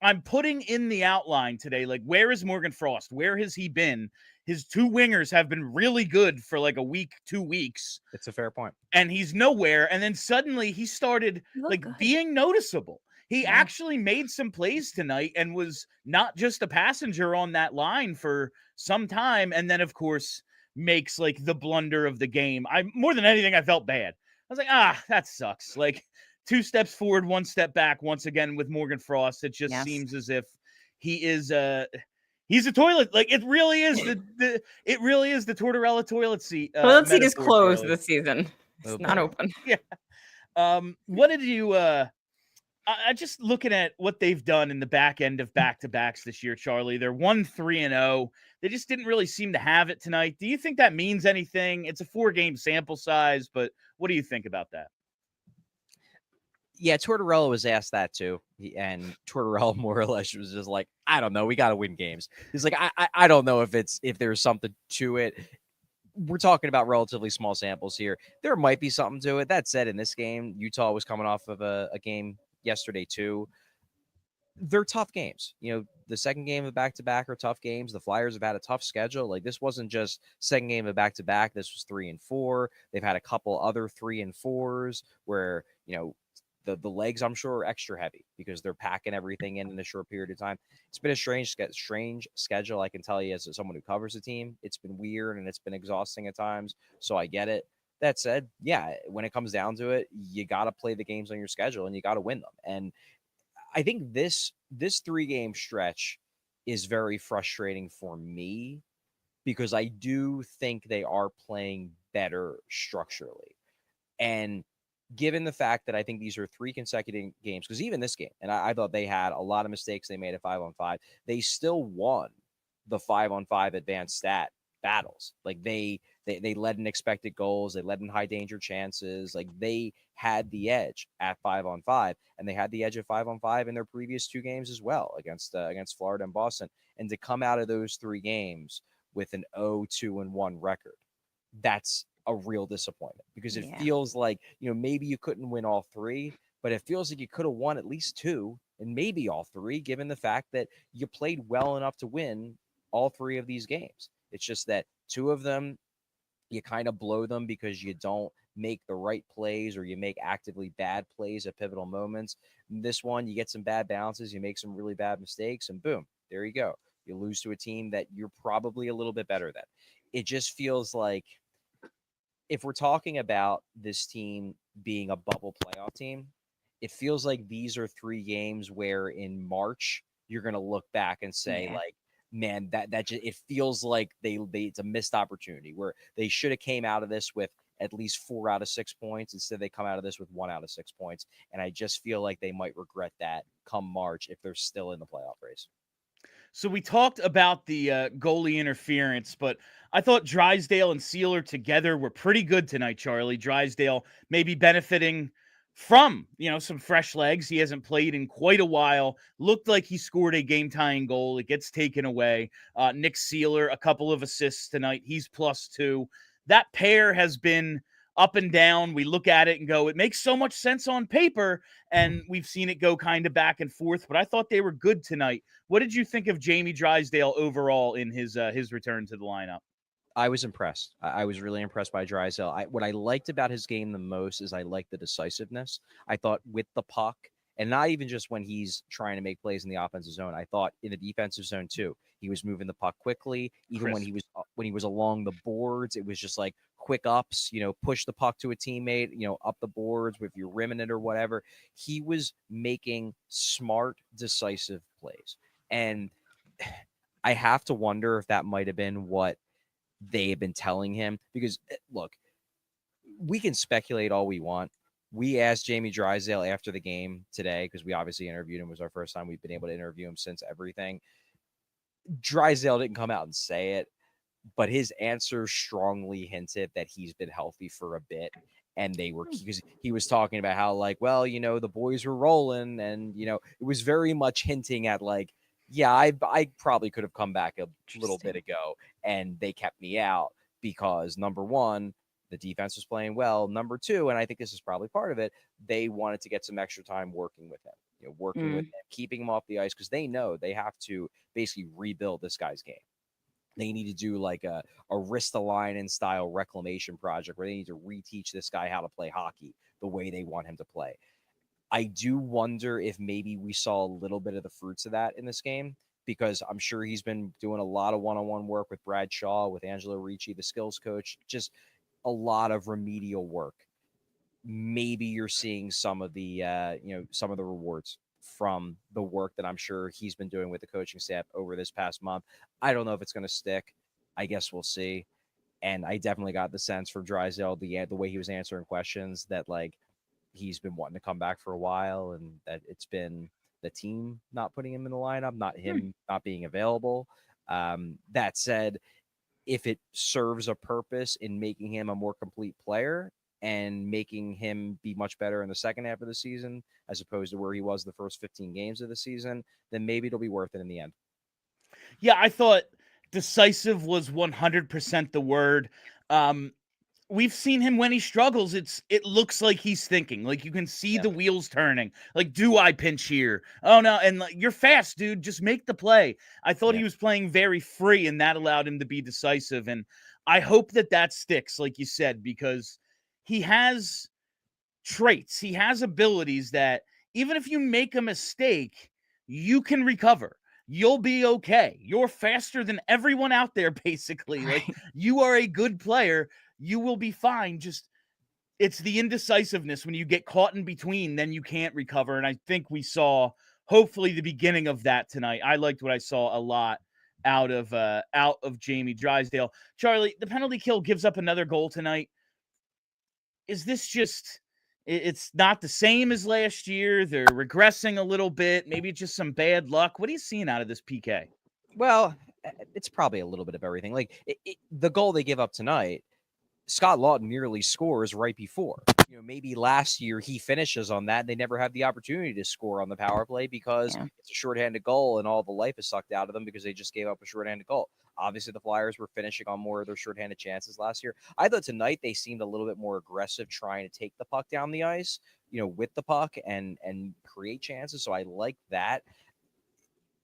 [SPEAKER 1] I'm putting in the outline today, like, where is Morgan Frost? Where has he been? His two wingers have been really good for like a week, 2 weeks.
[SPEAKER 3] It's a fair point.
[SPEAKER 1] And he's nowhere. And then suddenly he started like being noticeable. He actually made some plays tonight and was not just a passenger on that line for some time. And then, of course, makes like the blunder of the game. More than anything, I felt bad. I was like, that sucks. Like, 2 steps forward, 1 step back. Once again with Morgan Frost, it just seems as if he is he's a toilet. Like, it really is the Tortorella toilet seat.
[SPEAKER 2] Toilet seat is closed this season. It's not open.
[SPEAKER 1] Yeah. What did you? I just looking at what they've done in the back end of back-to-backs this year, Charlie. They're 1-3-0. They just didn't really seem to have it tonight. Do you think that means anything? It's a 4-game sample size, but what do you think about that?
[SPEAKER 3] Yeah, Tortorella was asked that too. And Tortorella more or less was just like, I don't know. We got to win games. He's like, I don't know if there's something to it. We're talking about relatively small samples here. There might be something to it. That said, in this game, Utah was coming off of a game yesterday too. They're tough games. You know, the second game of back-to-back are tough games. The Flyers have had a tough schedule. Like, this wasn't just second game of back-to-back. This was 3 and 4. They've had a couple other 3 and 4s where, you know, the legs, I'm sure, are extra heavy because they're packing everything in a short period of time. It's been a strange schedule. I can tell you, as someone who covers the team, it's been weird and it's been exhausting at times. So I get it. That said, yeah, when it comes down to it, you got to play the games on your schedule and you got to win them. And I think this 3-game stretch is very frustrating for me because I do think they are playing better structurally. And given the fact that I think these are 3 consecutive games, because even this game, and I thought they had a lot of mistakes they made at 5-on-5, they still won the 5-on-5 advanced stat battles. Like, they led in expected goals, they led in high danger chances. Like, they had the edge at 5-on-5, and they had the edge at 5-on-5 in their previous 2 games as well against Florida and Boston. And to come out of those 3 games with an 0-2-1 record, that's a real disappointment because it feels like, you know, maybe you couldn't win all 3, but it feels like you could have won at least 2 and maybe all 3, given the fact that you played well enough to win all 3 of these games. It's just that 2 of them, you kind of blow them because you don't make the right plays or you make actively bad plays at pivotal moments. This one, you get some bad bounces, you make some really bad mistakes, and boom, there you go. You lose to a team that you're probably a little bit better than. It just feels like, if we're talking about this team being a bubble playoff team, it feels like these are 3 games where in March you're going to look back and say, like, man, that just, it feels like it's a missed opportunity where they should have came out of this with at least 4 out of 6 points. Instead, they come out of this with 1 out of 6 points. And I just feel like they might regret that come March if they're still in the playoff race.
[SPEAKER 1] So we talked about the goalie interference, but I thought Drysdale and Sealer together were pretty good tonight, Charlie. Drysdale maybe benefiting from, you know, some fresh legs. He hasn't played in quite a while. Looked like he scored a game-tying goal. It gets taken away. Nick Sealer, a couple of assists tonight. He's +2. That pair has been up and down. We look at it and go, it makes so much sense on paper, and we've seen it go kind of back and forth, but I thought they were good tonight. What did you think of Jamie Drysdale overall in his return to the lineup?
[SPEAKER 3] I was impressed. I was really impressed by Drysdale. What I liked about his game the most is I liked the decisiveness. I thought with the puck, and not even just when he's trying to make plays in the offensive zone. I thought in the defensive zone too. He was moving the puck quickly. Even when he was along the boards, it was just like quick ups. Push the puck to a teammate. Up the boards if you're rimming it or whatever. He was making smart, decisive plays, and I have to wonder if that might have been what they have been telling him, because look, we can speculate all we want. We asked Jamie Drysdale after the game today, because we obviously interviewed him. It was our first time we've been able to interview him since everything. Drysdale didn't come out and say it, but his answer strongly hinted that he's been healthy for a bit. And because he was talking about how the boys were rolling, and it was very much hinting at yeah, I probably could have come back a little bit ago, and they kept me out because, number one, the defense was playing well. Number two, and I think this is probably part of it, they wanted to get some extra time working with him, with him, keeping him off the ice, because they know they have to basically rebuild this guy's game. They need to do a Ristolainen style reclamation project where they need to reteach this guy how to play hockey the way they want him to play. I do wonder if maybe we saw a little bit of the fruits of that in this game, because I'm sure he's been doing a lot of one-on-one work with Brad Shaw, with Angelo Ricci, the skills coach, just a lot of remedial work. Maybe you're seeing some of the rewards from the work that I'm sure he's been doing with the coaching staff over this past month. I don't know if it's going to stick. I guess we'll see. And I definitely got the sense from Drysdale, the way he was answering questions, that he's been wanting to come back for a while, and that it's been the team not putting him in the lineup, not him not being available. That said, if it serves a purpose in making him a more complete player and making him be much better in the second half of the season, as opposed to where he was the first 15 games of the season, then maybe it'll be worth it in the end.
[SPEAKER 1] Yeah, I thought decisive was 100% the word. We've seen him when he struggles. It looks like he's thinking. You can see the wheels turning. Do I pinch here? Oh no! And you're fast, dude. Just make the play. I thought he was playing very free, and that allowed him to be decisive. And I hope that sticks, like you said, because he has traits. He has abilities that even if you make a mistake, you can recover. You'll be okay. You're faster than everyone out there, basically.
[SPEAKER 2] Right.
[SPEAKER 1] You are a good player. You will be fine. Just it's the indecisiveness when you get caught in between, then you can't recover. And I think we saw hopefully the beginning of that tonight. I liked what I saw a lot out of Jamie Drysdale. Charlie, the penalty kill gives up another goal tonight. Is this just it's not the same as last year? They're regressing a little bit. Maybe it's just some bad luck. What are you seeing out of this PK?
[SPEAKER 3] Well, it's probably a little bit of everything. The goal they give up tonight, Scott Lawton nearly scores right before. Maybe last year he finishes on that, and they never have the opportunity to score on the power play because it's a shorthanded goal, and all the life is sucked out of them because they just gave up a shorthanded goal. Obviously, the Flyers were finishing on more of their shorthanded chances last year. I thought tonight they seemed a little bit more aggressive, trying to take the puck down the ice, with the puck and create chances. So I like that.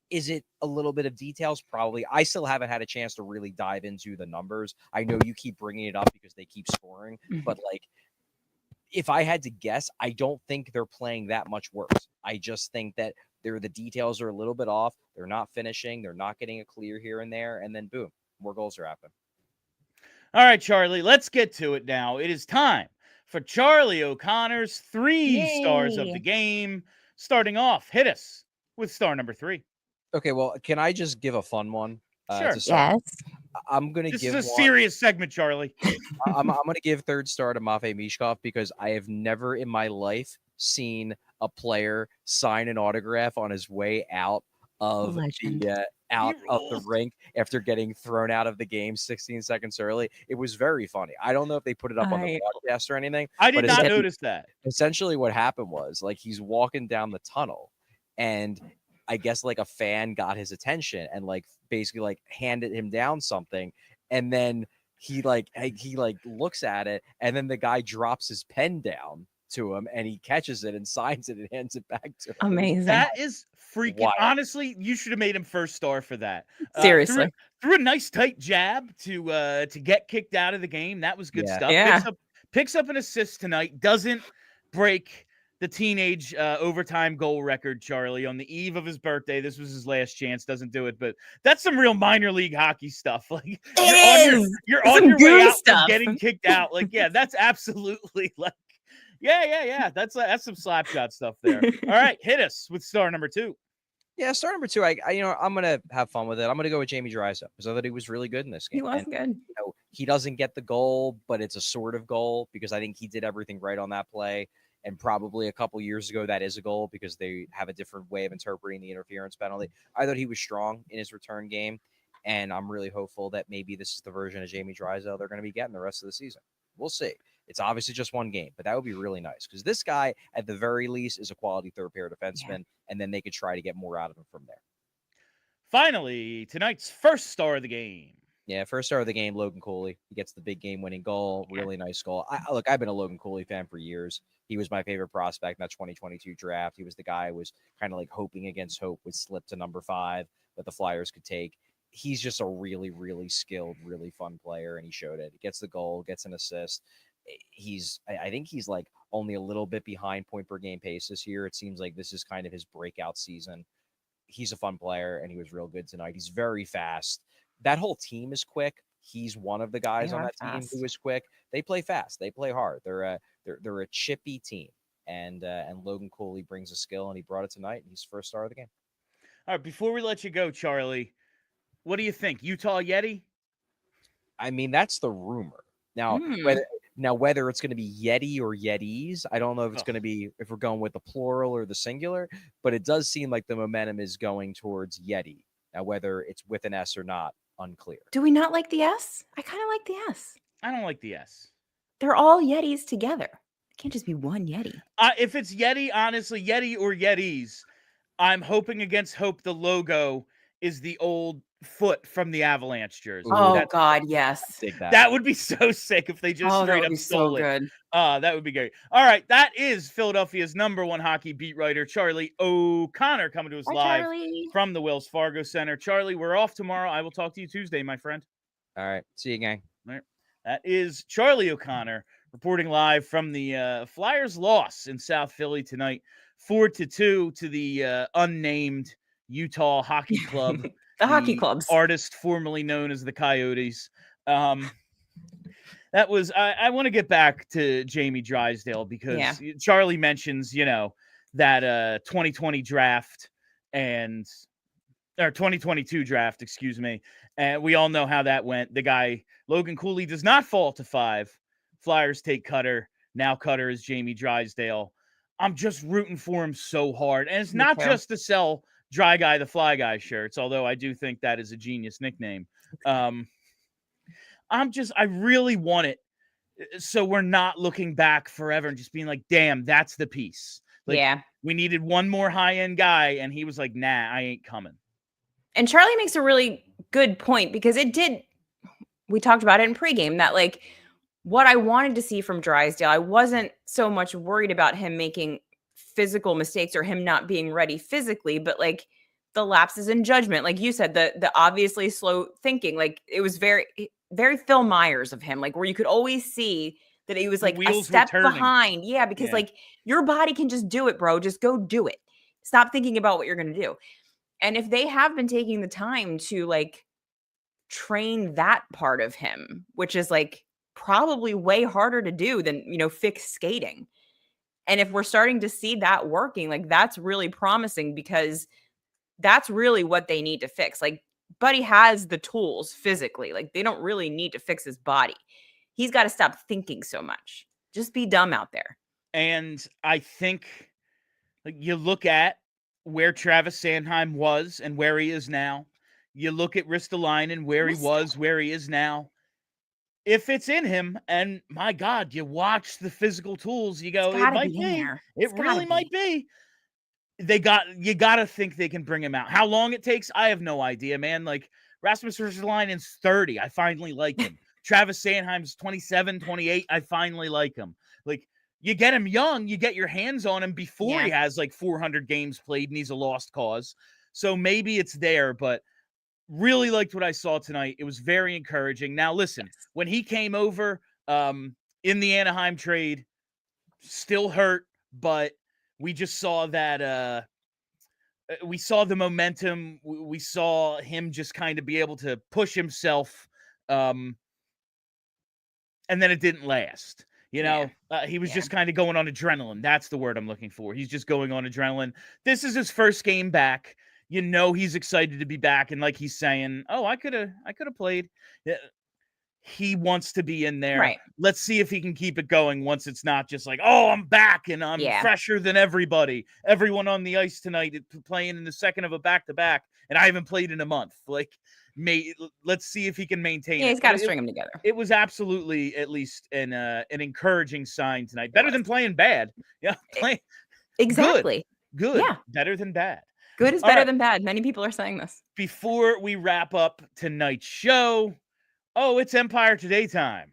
[SPEAKER 3] Is it a little bit of details? Probably. I still haven't had a chance to really dive into the numbers. I know you keep bringing it up because they keep scoring, but if I had to guess, I don't think they're playing that much worse. I just think that the details are a little bit off. They're not finishing. They're not getting a clear here and there. And then boom, more goals are happening.
[SPEAKER 1] All right, Charlie, let's get to it now. It is time for Charlie O'Connor's 3 stars of the game. Starting off, hit us with star number 3.
[SPEAKER 3] Okay, well, can I just give a fun one?
[SPEAKER 1] Sure.
[SPEAKER 2] Yes.
[SPEAKER 3] I'm going to give
[SPEAKER 1] This is a serious segment, Charlie.
[SPEAKER 3] I'm going to give third star to Matvei Michkov because I have never in my life seen a player sign an autograph on his way out of the rink after getting thrown out of the game 16 seconds early. It was very funny. I don't know if they put it up on the broadcast or anything.
[SPEAKER 1] I did not notice that.
[SPEAKER 3] Essentially what happened was he's walking down the tunnel, and I guess a fan got his attention and basically handed him down something, and then he looks at it, and then the guy drops his pen down to him, and he catches it and signs it and hands it back to him.
[SPEAKER 2] Amazing.
[SPEAKER 1] That is freaking
[SPEAKER 3] Wild.
[SPEAKER 1] honestly, you should have made him first star for that.
[SPEAKER 2] Seriously.
[SPEAKER 1] Threw a nice tight jab to get kicked out of the game. That was good
[SPEAKER 3] Yeah.
[SPEAKER 1] stuff.
[SPEAKER 2] Yeah.
[SPEAKER 1] Picks up an assist tonight. Doesn't break the teenage overtime goal record, Charlie, on the eve of his birthday. This was his last chance. Doesn't do it, but that's some real minor league hockey stuff. Like you're on your way out from getting kicked out. Like, yeah, that's absolutely like, yeah. That's some slapshot stuff there. All right, hit us with star number 2.
[SPEAKER 3] Yeah, star number 2. I'm gonna have fun with it. I'm gonna go with Jamie Drysdale because I thought he was really good in this game.
[SPEAKER 2] He was good.
[SPEAKER 3] He doesn't get the goal, but it's a sort of goal because I think he did everything right on that play. And probably a couple years ago, that is a goal because they have a different way of interpreting the interference penalty. I thought he was strong in his return game, and I'm really hopeful that maybe this is the version of Jamie Drysdale they're going to be getting the rest of the season. We'll see. It's obviously just one game, but that would be really nice because this guy, at the very least, is a quality third-pair defenseman, and then they could try to get more out of him from there.
[SPEAKER 1] Finally, tonight's first star of the game.
[SPEAKER 3] Yeah, first star of the game, Logan Cooley. He gets the big game-winning goal. Really nice goal. Look, I've been a Logan Cooley fan for years. He was my favorite prospect in that 2022 draft. He was the guy I was kind of like hoping against hope would slip to number 5 that the Flyers could take. He's just a really, really skilled, really fun player, and he showed it. He gets the goal, gets an assist. I think he's like only a little bit behind point per game pace this year. It seems like this is kind of his breakout season. He's a fun player, and he was real good tonight. He's very fast. That whole team is quick. He's one of the guys on that team who is quick. They play fast. They play hard. They're a chippy team, and Logan Cooley brings a skill, and he brought it tonight. And he's first star of the game.
[SPEAKER 1] All right, before we let you go, Charlie, what do you think? Utah Yeti?
[SPEAKER 3] I mean, that's the rumor. Now, whether it's going to be Yeti or Yetis, I don't know if it's going to be if we're going with the plural or the singular, but it does seem like the momentum is going towards Yeti. Now, whether it's with an S or not, unclear.
[SPEAKER 2] Do we not like the S? I kind of like the S.
[SPEAKER 1] I don't like the S.
[SPEAKER 2] They're all Yetis together. It can't just be one Yeti.
[SPEAKER 1] If it's Yeti, honestly, Yeti or Yetis, I'm hoping against hope the logo is the old foot from the Avalanche jersey.
[SPEAKER 2] Oh, God, yes.
[SPEAKER 1] That would be so sick if they just straight up stole it.
[SPEAKER 2] Good.
[SPEAKER 1] That would be great. All right, that is Philadelphia's #1 hockey beat writer, Charlie O'Connor, coming to us live from the Wells Fargo Center. Charlie, we're off tomorrow. I will talk to you Tuesday, my friend.
[SPEAKER 3] All right. See you, gang.
[SPEAKER 1] All right. That is Charlie O'Connor reporting live from the Flyers loss in South Philly tonight, 4-2 to the unnamed Utah Hockey Club.
[SPEAKER 2] The hockey clubs.
[SPEAKER 1] Artist formerly known as the Coyotes. That was, I want to get back to Jamie Drysdale because Charlie mentions, that 2020 draft or 2022 draft, excuse me. And we all know how that went. The guy, Logan Cooley, does not fall to 5. Flyers take Cutter. Now Cutter is Jamie Drysdale. I'm just rooting for him so hard. And it's not just to sell Dry Guy the Fly Guy shirts, although I do think that is a genius nickname. I really want it so we're not looking back forever and just being like, damn, that's the piece. Like, we needed one more high-end guy, and he was like, nah, I ain't coming.
[SPEAKER 2] And Charlie makes a really good point because we talked about it in pregame, that like what I wanted to see from Drysdale, I wasn't so much worried about him making physical mistakes or him not being ready physically, but like the lapses in judgment, like you said, the obviously slow thinking, like it was very, very Phil Myers of him, like where you could always see that he was like a step behind. Yeah, because like your body can just do it, bro. Just go do it. Stop thinking about what you're going to do. And if they have been taking the time to like train that part of him, which is like probably way harder to do than, fix skating. And if we're starting to see that working, like that's really promising because that's really what they need to fix. Like Buddy has the tools physically. Like they don't really need to fix his body. He's got to stop thinking so much. Just be dumb out there.
[SPEAKER 1] And I think like you look at where Travis Sanheim was and where he is now. You look at Ristolainen, where he was, where he is now. If it's in him, and my God, you watch the physical tools, you go, it might be. It really might be. You got to think they can bring him out. How long it takes, I have no idea, man. Like Rasmus Ristolainen's 30. I finally like him. Travis Sanheim's 27, 28. I finally like him. Like, you get him young, you get your hands on him before he
[SPEAKER 2] Yeah.
[SPEAKER 1] has like 400 games played and he's a lost cause. So maybe it's there, but really liked what I saw tonight. It was very encouraging. Now, listen,
[SPEAKER 2] Yes.
[SPEAKER 1] when he came over in the Anaheim trade, still hurt, but we just saw that we saw the momentum. We saw him just kind of be able to push himself, and then it didn't last. You know, he was just kind of going on adrenaline. That's the word I'm looking for. He's just going on adrenaline. This is his first game back. You know, he's excited to be back, and like he's saying, "Oh, I could have played." He wants to be in there.
[SPEAKER 2] Right.
[SPEAKER 1] Let's see if he can keep it going once it's not just like, "Oh, I'm back and I'm fresher than everybody. Everyone on the ice tonight playing in the second of a back-to-back, and I haven't played in a month." Like, let's see if he can maintain it.
[SPEAKER 2] He's got to string them together.
[SPEAKER 1] It was absolutely at least an encouraging sign tonight. Better than playing bad. Yeah,
[SPEAKER 2] exactly.
[SPEAKER 1] Good.
[SPEAKER 2] Yeah.
[SPEAKER 1] Better than bad.
[SPEAKER 2] Good is better than bad. Many people are saying this.
[SPEAKER 1] Before we wrap up tonight's show, it's Empire Today time.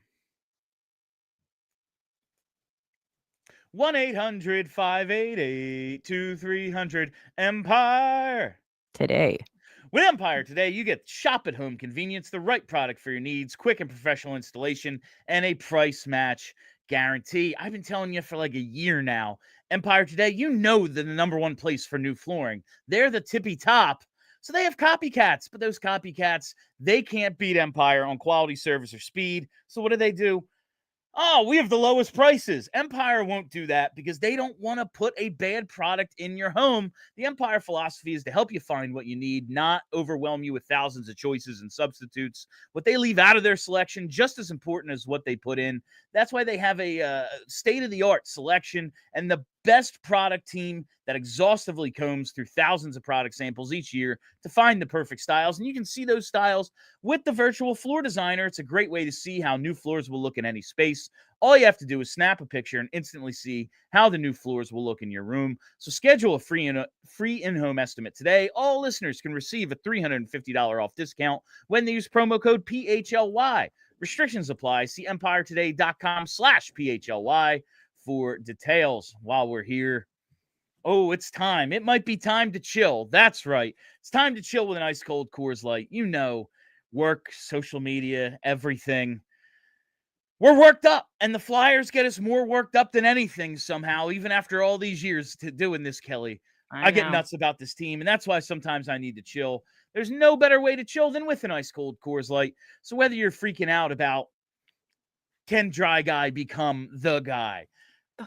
[SPEAKER 1] 1-800-588-2300 Empire
[SPEAKER 2] Today.
[SPEAKER 1] With Empire Today, you get shop at home convenience, the right product for your needs, quick and professional installation, and a price match guarantee. I've been telling you for like a year now, Empire Today, you know they're the number one place for new flooring. They're the tippy top. So they have copycats, but those copycats, they can't beat Empire on quality, service, or speed. So what do? Oh, we have the lowest prices. Empire won't do that because they don't want to put a bad product in your home. The Empire philosophy is to help you find what you need, not overwhelm you with thousands of choices and substitutes. What they leave out of their selection, just as important as what they put in. That's why they have a state-of-the-art selection and the best product team that exhaustively combs through thousands of product samples each year to find the perfect styles. And you can see those styles with the virtual floor designer. It's a great way to see how new floors will look in any space. All you have to do is snap a picture and instantly see how the new floors will look in your room. So schedule a free in-home estimate today. All listeners can receive a $350 off discount when they use promo code PHLY. Restrictions apply. See empiretoday.com/PHLY for details. While we're here, it's time. It might be time to chill. That's right. It's time to chill with an ice cold Coors Light. You know, work, social media, everything. We're worked up, and the Flyers get us more worked up than anything somehow, even after all these years to doing this, Kelly. I get nuts about this team, and that's why sometimes I need to chill. There's no better way to chill than with an ice cold Coors Light. So whether you're freaking out about can Dry Guy become the guy,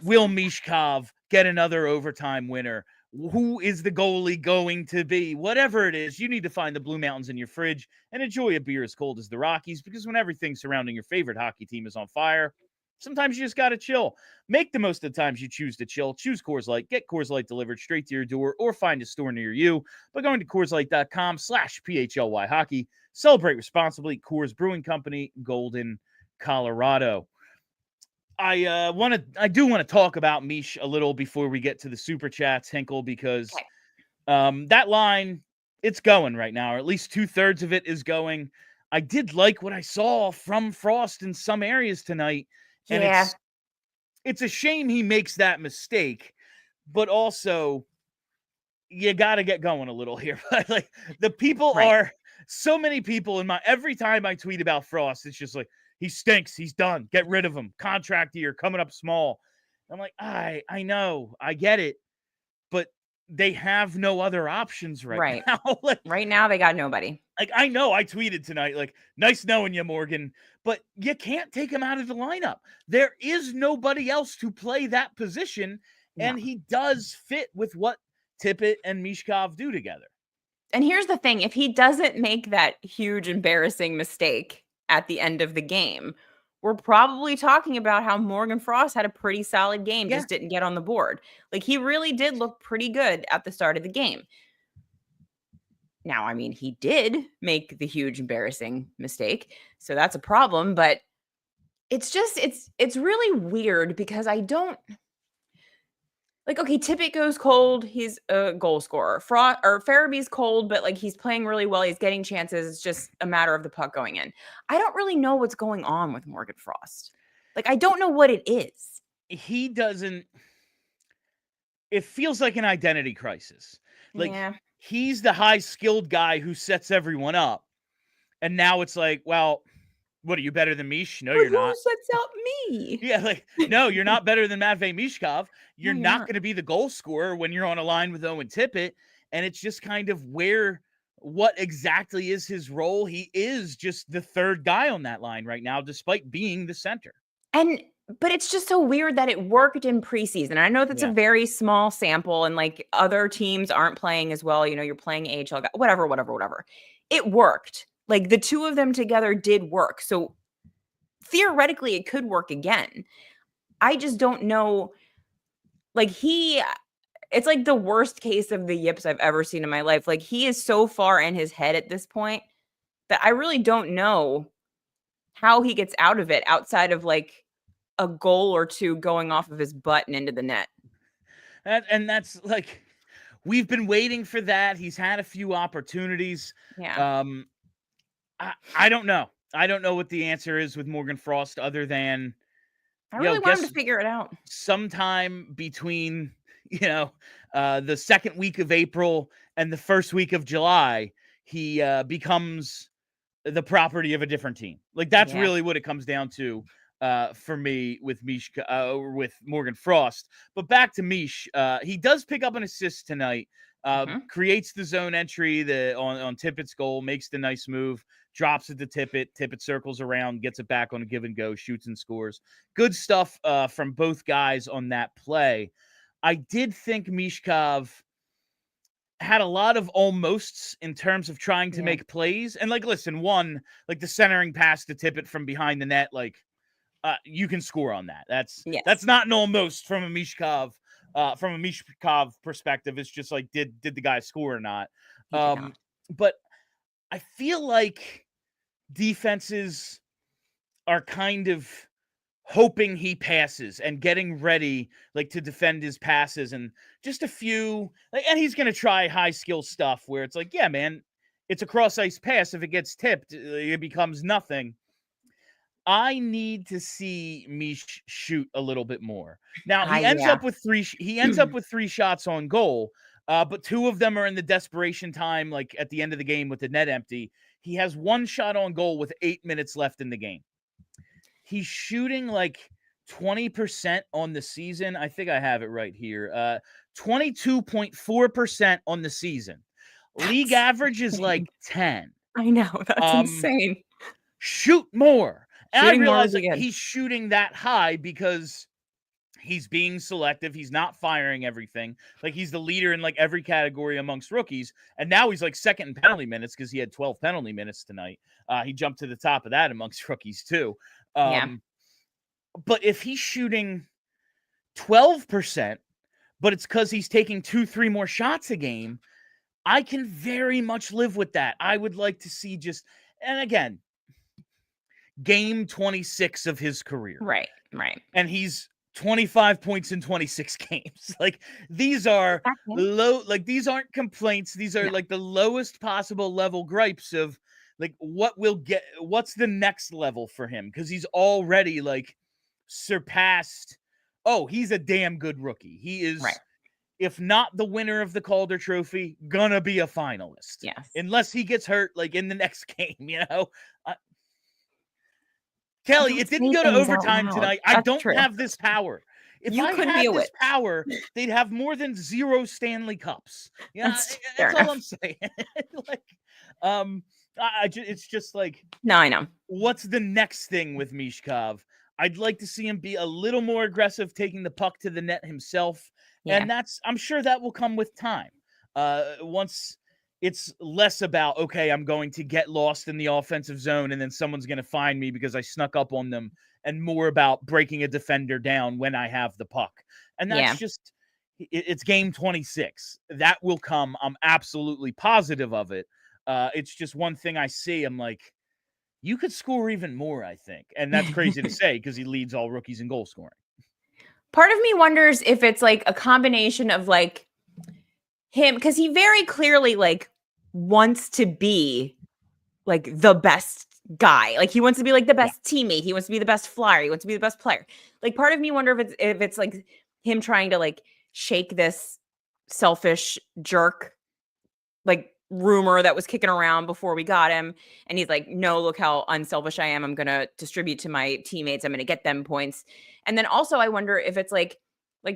[SPEAKER 1] will Michkov get another overtime winner, who is the goalie going to be, whatever it is, you need to find the Blue Mountains in your fridge and enjoy a beer as cold as the Rockies, because when everything surrounding your favorite hockey team is on fire, sometimes you just got to chill. Make the most of the times you choose to chill. Choose Coors Light. Get Coors Light delivered straight to your door or find a store near you by going to CoorsLight.com/PHLY hockey. Celebrate responsibly. Coors Brewing Company, Golden, Colorado. I do want to talk about Mish a little before we get to the super chats, Hinkle, because that line, it's going right now, or at least 2/3 of it is going. I did like what I saw from Frost in some areas tonight. And it's a shame he makes that mistake, but also you got to get going a little here. Like, the people are so many people every time I tweet about Frost, it's just like, he stinks. He's done. Get rid of him. Contract year coming up small. I'm like, I know. I get it. But they have no other options right now.
[SPEAKER 2] Right now, they got nobody.
[SPEAKER 1] Like, I know I tweeted tonight, like, nice knowing you, Morgan, but you can't take him out of the lineup. There is nobody else to play that position, and he does fit with what Tippett and Michkov do together.
[SPEAKER 2] And here's the thing. If he doesn't make that huge, embarrassing mistake at the end of the game, we're probably talking about how Morgan Frost had a pretty solid game, just didn't get on the board. Like, he really did look pretty good at the start of the game. Now, I mean, he did make the huge, embarrassing mistake, so that's a problem, but it's just, it's really weird because I don't, like, okay, Tippett goes cold. He's a goal scorer. Farabee's cold, but like, he's playing really well. He's getting chances. It's just a matter of the puck going in. I don't really know what's going on with Morgan Frost. Like, I don't know what it is.
[SPEAKER 1] he doesn't. It feels like an identity crisis. Like
[SPEAKER 2] Yeah.
[SPEAKER 1] he's the high skilled guy who sets everyone up, and now it's like, well, what are you better than Mish? No,
[SPEAKER 2] But
[SPEAKER 1] you're
[SPEAKER 2] who
[SPEAKER 1] not.
[SPEAKER 2] sets up me?
[SPEAKER 1] Yeah, like no, you're not better than Matvei Michkov.
[SPEAKER 2] No,
[SPEAKER 1] You're
[SPEAKER 2] you're
[SPEAKER 1] not
[SPEAKER 2] not.
[SPEAKER 1] going to be the goal scorer when you're on a line with Owen Tippett, and it's just kind of what exactly is his role. He is just the third guy on that line right now, despite being the center.
[SPEAKER 2] But it's just so weird that it worked in preseason. I know that's a
[SPEAKER 1] Yeah.
[SPEAKER 2] very small sample and like other teams aren't playing as well. You know, you're playing AHL, whatever. It worked. Like the two of them together did work. So theoretically, it could work again. I just don't know. Like it's like the worst case of the yips I've ever seen in my life. Like he is so far in his head at this point that I really don't know how he gets out of it outside of like a goal or two going off of his butt and into the net.
[SPEAKER 1] And that's like, we've been waiting for that. He's had a few opportunities.
[SPEAKER 2] Yeah.
[SPEAKER 1] I don't know. I don't know what the answer is with Morgan Frost other than
[SPEAKER 2] I really want him to figure it out.
[SPEAKER 1] sometime between, the second week of April and the first week of July, he becomes the property of a different team. Like that's really what it comes down to for me with with Morgan Frost. But back to Mish, he does pick up an assist tonight. Creates the zone entry on Tippett's goal, makes the nice move, drops it to Tippett. Tippett circles around, gets it back on a give and go, shoots and scores. Good stuff from both guys on that play. I did think Michkov had a lot of almosts in terms of trying to make plays. And like, listen, like the centering pass to Tippett from behind the net, like you can score on that. That's not an almost from a Michkov. From a Michkov perspective, it's just like, did the guy score or not? But I feel like defenses are kind of hoping he passes and getting ready like to defend his passes, and just a few and he's going to try high skill stuff where it's like, yeah, man, it's a cross ice pass. If it gets tipped, it becomes nothing. I need to see Mish shoot a little bit more. Now he ends up with three shots on goal, but two of them are in the desperation time, like at the end of the game with the net empty. He has one shot on goal with 8 minutes left in the game. He's shooting like 20% on the season. I think I have it right here. 22.4% on the season. League average is like 10.
[SPEAKER 2] I know. That's insane.
[SPEAKER 1] Shoot more. And
[SPEAKER 2] Shooting
[SPEAKER 1] I realize
[SPEAKER 2] that
[SPEAKER 1] he's shooting that high because he's being selective. He's not firing everything. Like he's the leader in like every category amongst rookies. And now he's like second in penalty minutes because he had 12 penalty minutes tonight. He jumped to the top of that amongst rookies too. But if he's shooting 12%, but it's because he's taking 2-3 more shots a game, I can very much live with that. I would like to see and again, game 26 of his career.
[SPEAKER 2] Right.
[SPEAKER 1] And he's 25 points in 26 games. Like these are low, like these aren't complaints. These are like the lowest possible level gripes of like what's the next level for him? Because he's already like surpassed. Oh, he's a damn good rookie. He is, if not the winner of the Calder Trophy, gonna be a finalist.
[SPEAKER 2] Yes.
[SPEAKER 1] Unless he gets hurt like in the next game, Kelly, it didn't go to overtime tonight. I don't have this power. If I had this power, they'd have more than 0 Stanley Cups. Yeah, that's all I'm saying. It's just like,
[SPEAKER 2] no, I know.
[SPEAKER 1] What's the next thing with Michkov? I'd like to see him be a little more aggressive, taking the puck to the net himself. Yeah. And I'm sure that will come with time. Once it's less about, okay, I'm going to get lost in the offensive zone and then someone's going to find me because I snuck up on them, and more about breaking a defender down when I have the puck. And that's just, it's game 26. That will come. I'm absolutely positive of it. It's just one thing I see. I'm like, you could score even more, I think. And that's crazy to say because he leads all rookies in goal scoring.
[SPEAKER 2] Part of me wonders if it's like a combination of like him, because he very clearly like wants to be like the best guy. Like he wants to be like the best teammate. He wants to be the best flyer. He wants to be the best player. Like part of me wonder if it's like him trying to like shake this selfish jerk like rumor that was kicking around before we got him. And he's like, no, look how unselfish I am. I'm going to distribute to my teammates. I'm going to get them points. And then also I wonder if it's like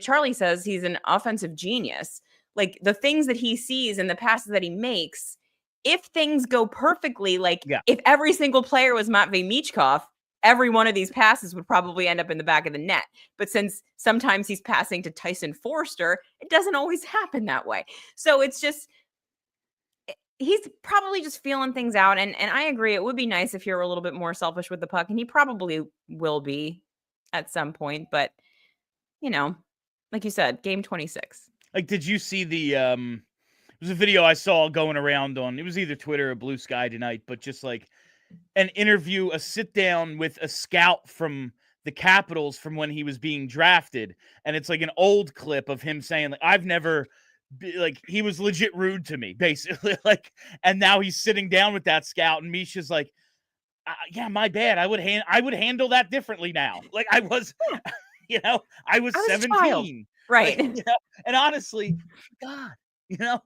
[SPEAKER 2] Charlie says, he's an offensive genius. Like the things that he sees and the passes that he makes, if things go perfectly, like if every single player was Matvei Michkov, every one of these passes would probably end up in the back of the net. But since sometimes he's passing to Tyson Forster, it doesn't always happen that way. So it's just, he's probably just feeling things out. And I agree, it would be nice if you're a little bit more selfish with the puck. And he probably will be at some point. But, you know, like you said, game 26.
[SPEAKER 1] Like, did you see the it was a video I saw going around on, it was either Twitter or Blue Sky tonight, but just like an interview, a sit down with a scout from the Capitals from when he was being drafted. And it's like an old clip of him saying, like, I've never, like, he was legit rude to me, basically. Like, and now he's sitting down with that scout, and Misha's like, yeah, my bad. I would handle that differently now. Like, I was, I was 17.
[SPEAKER 2] Right.
[SPEAKER 1] Like, and honestly, God,
[SPEAKER 2] yeah.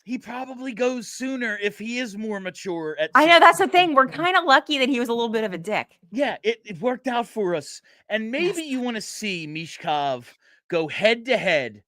[SPEAKER 1] He probably goes sooner if he is more mature.
[SPEAKER 2] I know, that's the thing. We're kind of lucky that he was a little bit of a dick.
[SPEAKER 1] Yeah, it worked out for us. And maybe you want to see Michkov go head-to-head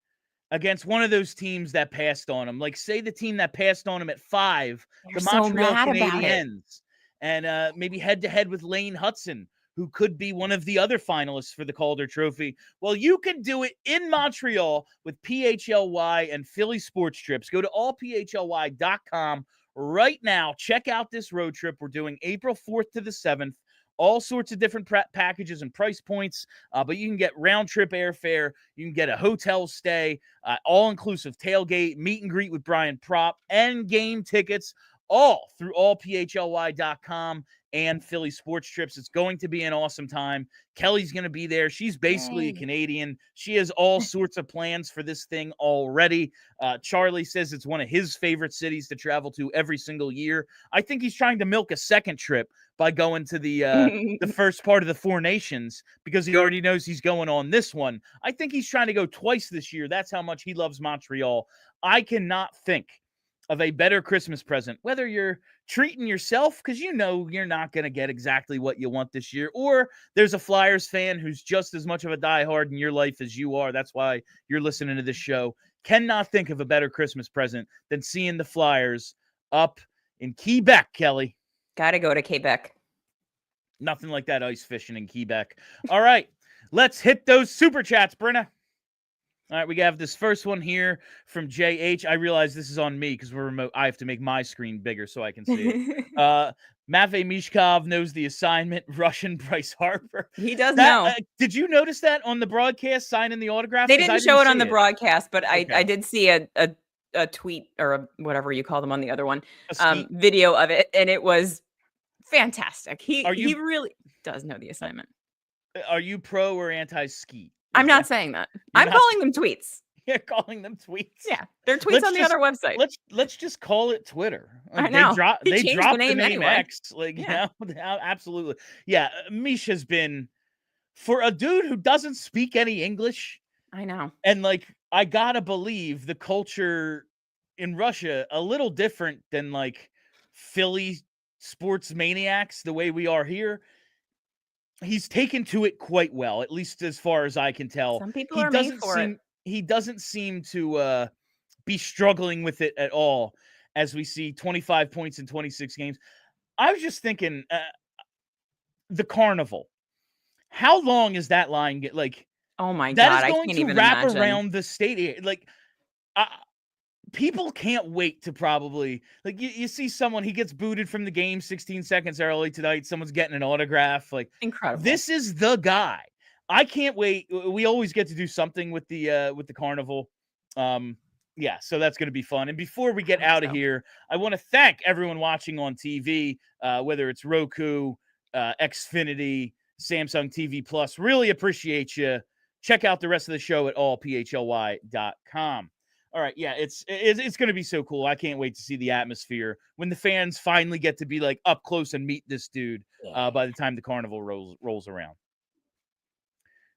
[SPEAKER 1] against one of those teams that passed on him. Like, say the team that passed on him at 5, the Montreal Canadiens. And maybe head-to-head with Lane Hudson, who could be one of the other finalists for the Calder Trophy. Well, you can do it in Montreal with PHLY and Philly Sports Trips. Go to allphly.com right now. Check out this road trip. We're doing April 4th to the 7th. All sorts of different packages and price points, but you can get round-trip airfare. You can get a hotel stay, all-inclusive tailgate, meet and greet with Brian Propp, and game tickets, all through allphly.com and Philly Sports Trips. It's going to be an awesome time. Kelly's going to be there. She's basically a Canadian. She has all sorts of plans for this thing already. Charlie says it's one of his favorite cities to travel to every single year. I think he's trying to milk a second trip by going to the first part of the Four Nations because he already knows he's going on this one. I think he's trying to go twice this year. That's how much he loves Montreal. I cannot think of a better Christmas present, whether you're treating yourself because you're not going to get exactly what you want this year, or there's a Flyers fan who's just as much of a diehard in your life as you are. That's why you're listening to this show. Cannot think of a better Christmas present than seeing the Flyers up in Quebec, Kelly.
[SPEAKER 2] Gotta go to Quebec.
[SPEAKER 1] Nothing like that ice fishing in Quebec. All right, let's hit those super chats, Brenna. All right, we have this first one here from JH. I realize this is on me because we're remote. I have to make my screen bigger so I can see it. Matvei Michkov knows the assignment. Russian Bryce Harper.
[SPEAKER 2] He does know.
[SPEAKER 1] Did you notice that on the broadcast, signing the autograph?
[SPEAKER 2] They didn't show it on the broadcast, but okay. I did see a tweet or whatever you call them on the other one, video of it, and it was fantastic. He really does know the assignment.
[SPEAKER 1] Are you pro or anti-ski?
[SPEAKER 2] I'm not saying that. I'm calling them tweets.
[SPEAKER 1] You're calling them tweets.
[SPEAKER 2] Yeah, they're tweets on the other website.
[SPEAKER 1] Let's just call it Twitter.
[SPEAKER 2] Like, I know.
[SPEAKER 1] They dropped the name
[SPEAKER 2] anyway.
[SPEAKER 1] X. Like, absolutely. Yeah, Misha's been, for a dude who doesn't speak any English.
[SPEAKER 2] I know.
[SPEAKER 1] And like, I gotta believe the culture in Russia a little different than like Philly sports maniacs the way we are here. He's taken to it quite well, at least as far as I can tell.
[SPEAKER 2] Some people are made for it.
[SPEAKER 1] He doesn't seem to be struggling with it at all, as we see 25 points in 26 games. I was just thinking, the Carnival. How long is that line get? Like,
[SPEAKER 2] oh my God,
[SPEAKER 1] that is going
[SPEAKER 2] I can't
[SPEAKER 1] to
[SPEAKER 2] even
[SPEAKER 1] wrap
[SPEAKER 2] imagine.
[SPEAKER 1] around the stadium. Like, people can't wait to probably, like, you see someone, he gets booted from the game 16 seconds early tonight. Someone's getting an autograph. Like,
[SPEAKER 2] incredible.
[SPEAKER 1] This is the guy. I can't wait. We always get to do something with the Carnival. Yeah, so that's going to be fun. And before we get out of here, I want to thank everyone watching on TV, whether it's Roku, Xfinity, Samsung TV Plus. Really appreciate you. Check out the rest of the show at allphly.com. All right, yeah, it's going to be so cool. I can't wait to see the atmosphere when the fans finally get to be like up close and meet this dude by the time the carnival rolls around.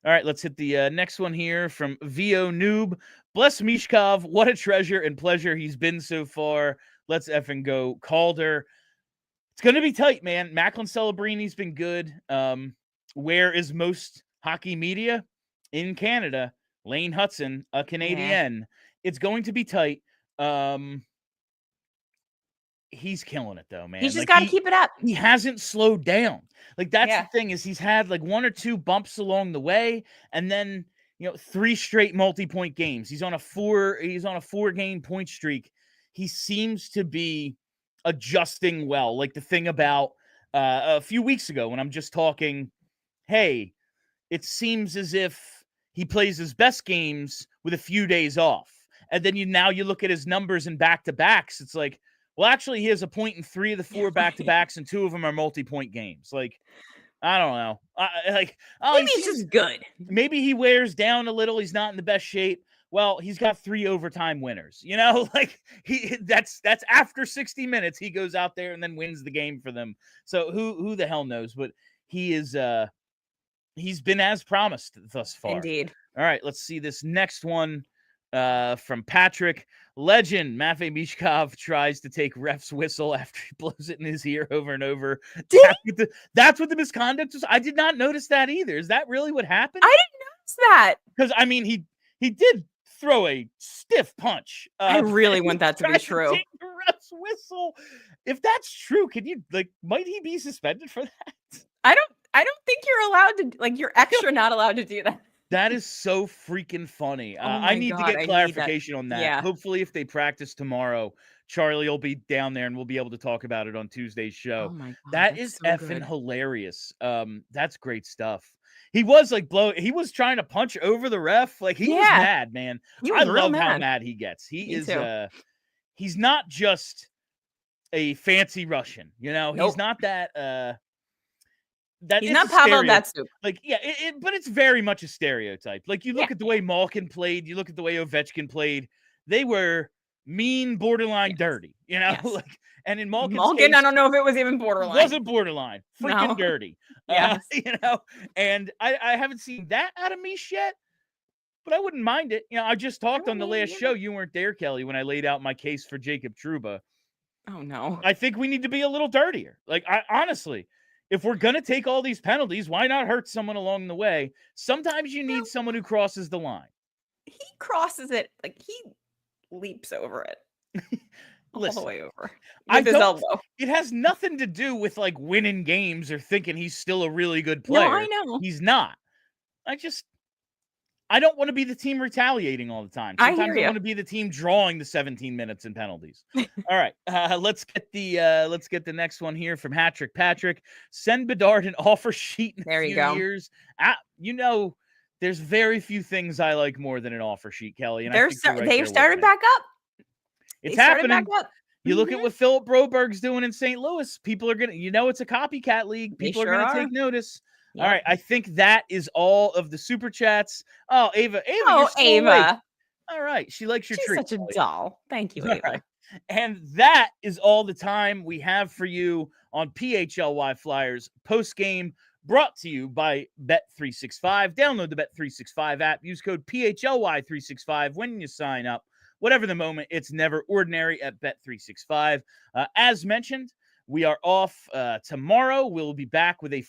[SPEAKER 1] All right, let's hit the next one here from VO Noob. Bless Michkov. What a treasure and pleasure he's been so far. Let's effing go. Calder. It's going to be tight, man. Macklin Celebrini's been good. Where is most hockey media? In Canada. Lane Hudson, a Canadian. Yeah. It's going to be tight. He's killing it, though, man.
[SPEAKER 2] He's just got to keep it up.
[SPEAKER 1] He hasn't slowed down. Like, that's the thing, is he's had like 1 or 2 bumps along the way, and then 3 straight multi-point games. He's on a 4-game point streak. He seems to be adjusting well. Like the thing about a few weeks ago when I'm just talking, hey, it seems as if he plays his best games with a few days off. And then you look at his numbers in back-to-backs. It's like, well, actually, he has a point in 3 of the 4 back-to-backs, and 2 of them are multi-point games. Like, I don't know.
[SPEAKER 2] Maybe he's just good.
[SPEAKER 1] Maybe he wears down a little. He's not in the best shape. Well, he's got 3 overtime winners. Like that's after 60 minutes, he goes out there and then wins the game for them. So who the hell knows? But he is he's been as promised thus far.
[SPEAKER 2] Indeed.
[SPEAKER 1] All right, let's see this next one from Patrick. Legend Matvei Michkov tries to take ref's whistle after he blows it in his ear over and over. That's what the misconduct was. I did not notice that either. Is that really what happened?
[SPEAKER 2] I didn't notice that.
[SPEAKER 1] Because, I mean, he did throw a stiff punch.
[SPEAKER 2] I really want that to be true.
[SPEAKER 1] To take the ref's whistle. If that's true, might he be suspended for that?
[SPEAKER 2] I don't think you're allowed to, you're extra not allowed to do that.
[SPEAKER 1] That is so freaking funny. I need to get clarification on that.
[SPEAKER 2] Yeah.
[SPEAKER 1] Hopefully, if they practice tomorrow, Charlie will be down there and we'll be able to talk about it on Tuesday's show.
[SPEAKER 2] Oh my God,
[SPEAKER 1] that is so effing hilarious. That's great stuff. He was he was trying to punch over the ref. Like, he was mad, man. I love how mad he gets. He's not just a fancy Russian, Nope. He's not that
[SPEAKER 2] he's not Pavel Datsyuk.
[SPEAKER 1] Like, yeah, but it's very much a stereotype. Like, you look at the way Malkin played, you look at the way Ovechkin played, they were mean, borderline dirty,
[SPEAKER 2] Yes.
[SPEAKER 1] Like, and in Malkin,
[SPEAKER 2] I don't know if it was even borderline.
[SPEAKER 1] It wasn't borderline, freaking dirty.
[SPEAKER 2] Yes.
[SPEAKER 1] And I haven't seen that out of Mish yet, but I wouldn't mind it. I just talked on the last show. You weren't there, Kelly, when I laid out my case for Jacob Trouba.
[SPEAKER 2] Oh no.
[SPEAKER 1] I think we need to be a little dirtier. Like, honestly, if we're going to take all these penalties, why not hurt someone along the way? Sometimes you need someone who crosses the line.
[SPEAKER 2] He crosses it. Like, he leaps over it. All the way over. With his elbow.
[SPEAKER 1] It has nothing to do with, winning games or thinking he's still a really good player.
[SPEAKER 2] No, I know.
[SPEAKER 1] He's not. I don't want to be the team retaliating all the time. Sometimes I want to be the team drawing the 17 minutes in penalties. All right, let's get the next one here from Hattrick Patrick. Send Bedard an offer sheet in a few years. There's very few things I like more than an offer sheet, Kelly. And
[SPEAKER 2] they've started back up.
[SPEAKER 1] It's happening. You look at what Philip Broberg's doing in St. Louis. People are gonna, it's a copycat league. People are gonna take notice. Yep. All right, I think that is all of the super chats. Oh, Ava.
[SPEAKER 2] Oh, Ava.
[SPEAKER 1] Awake. All right, she likes your treat.
[SPEAKER 2] She's such a doll. Thank you, Ava.
[SPEAKER 1] Right. And that is all the time we have for you on PHLY Flyers postgame, brought to you by Bet365. Download the Bet365 app. Use code PHLY365 when you sign up. Whatever the moment, it's never ordinary at Bet365. As mentioned, we are off tomorrow. We'll be back with a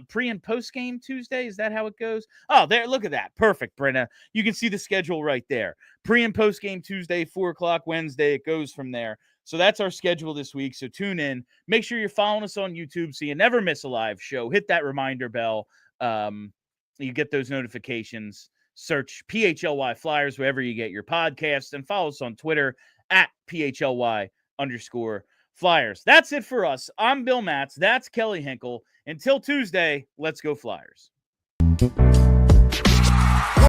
[SPEAKER 1] pre and post game Tuesday. Is that how it goes? Oh, there. Look at that. Perfect, Brenna. You can see the schedule right there. Pre and post game Tuesday, 4:00 Wednesday. It goes from there. So that's our schedule this week. So tune in. Make sure you're following us on YouTube so you never miss a live show. Hit that reminder bell. You get those notifications. Search PHLY Flyers wherever you get your podcasts, and follow us on Twitter at PHLY_Flyers. That's it for us. I'm Bill Matz. That's Kelly Hinkle. Until Tuesday, let's go Flyers.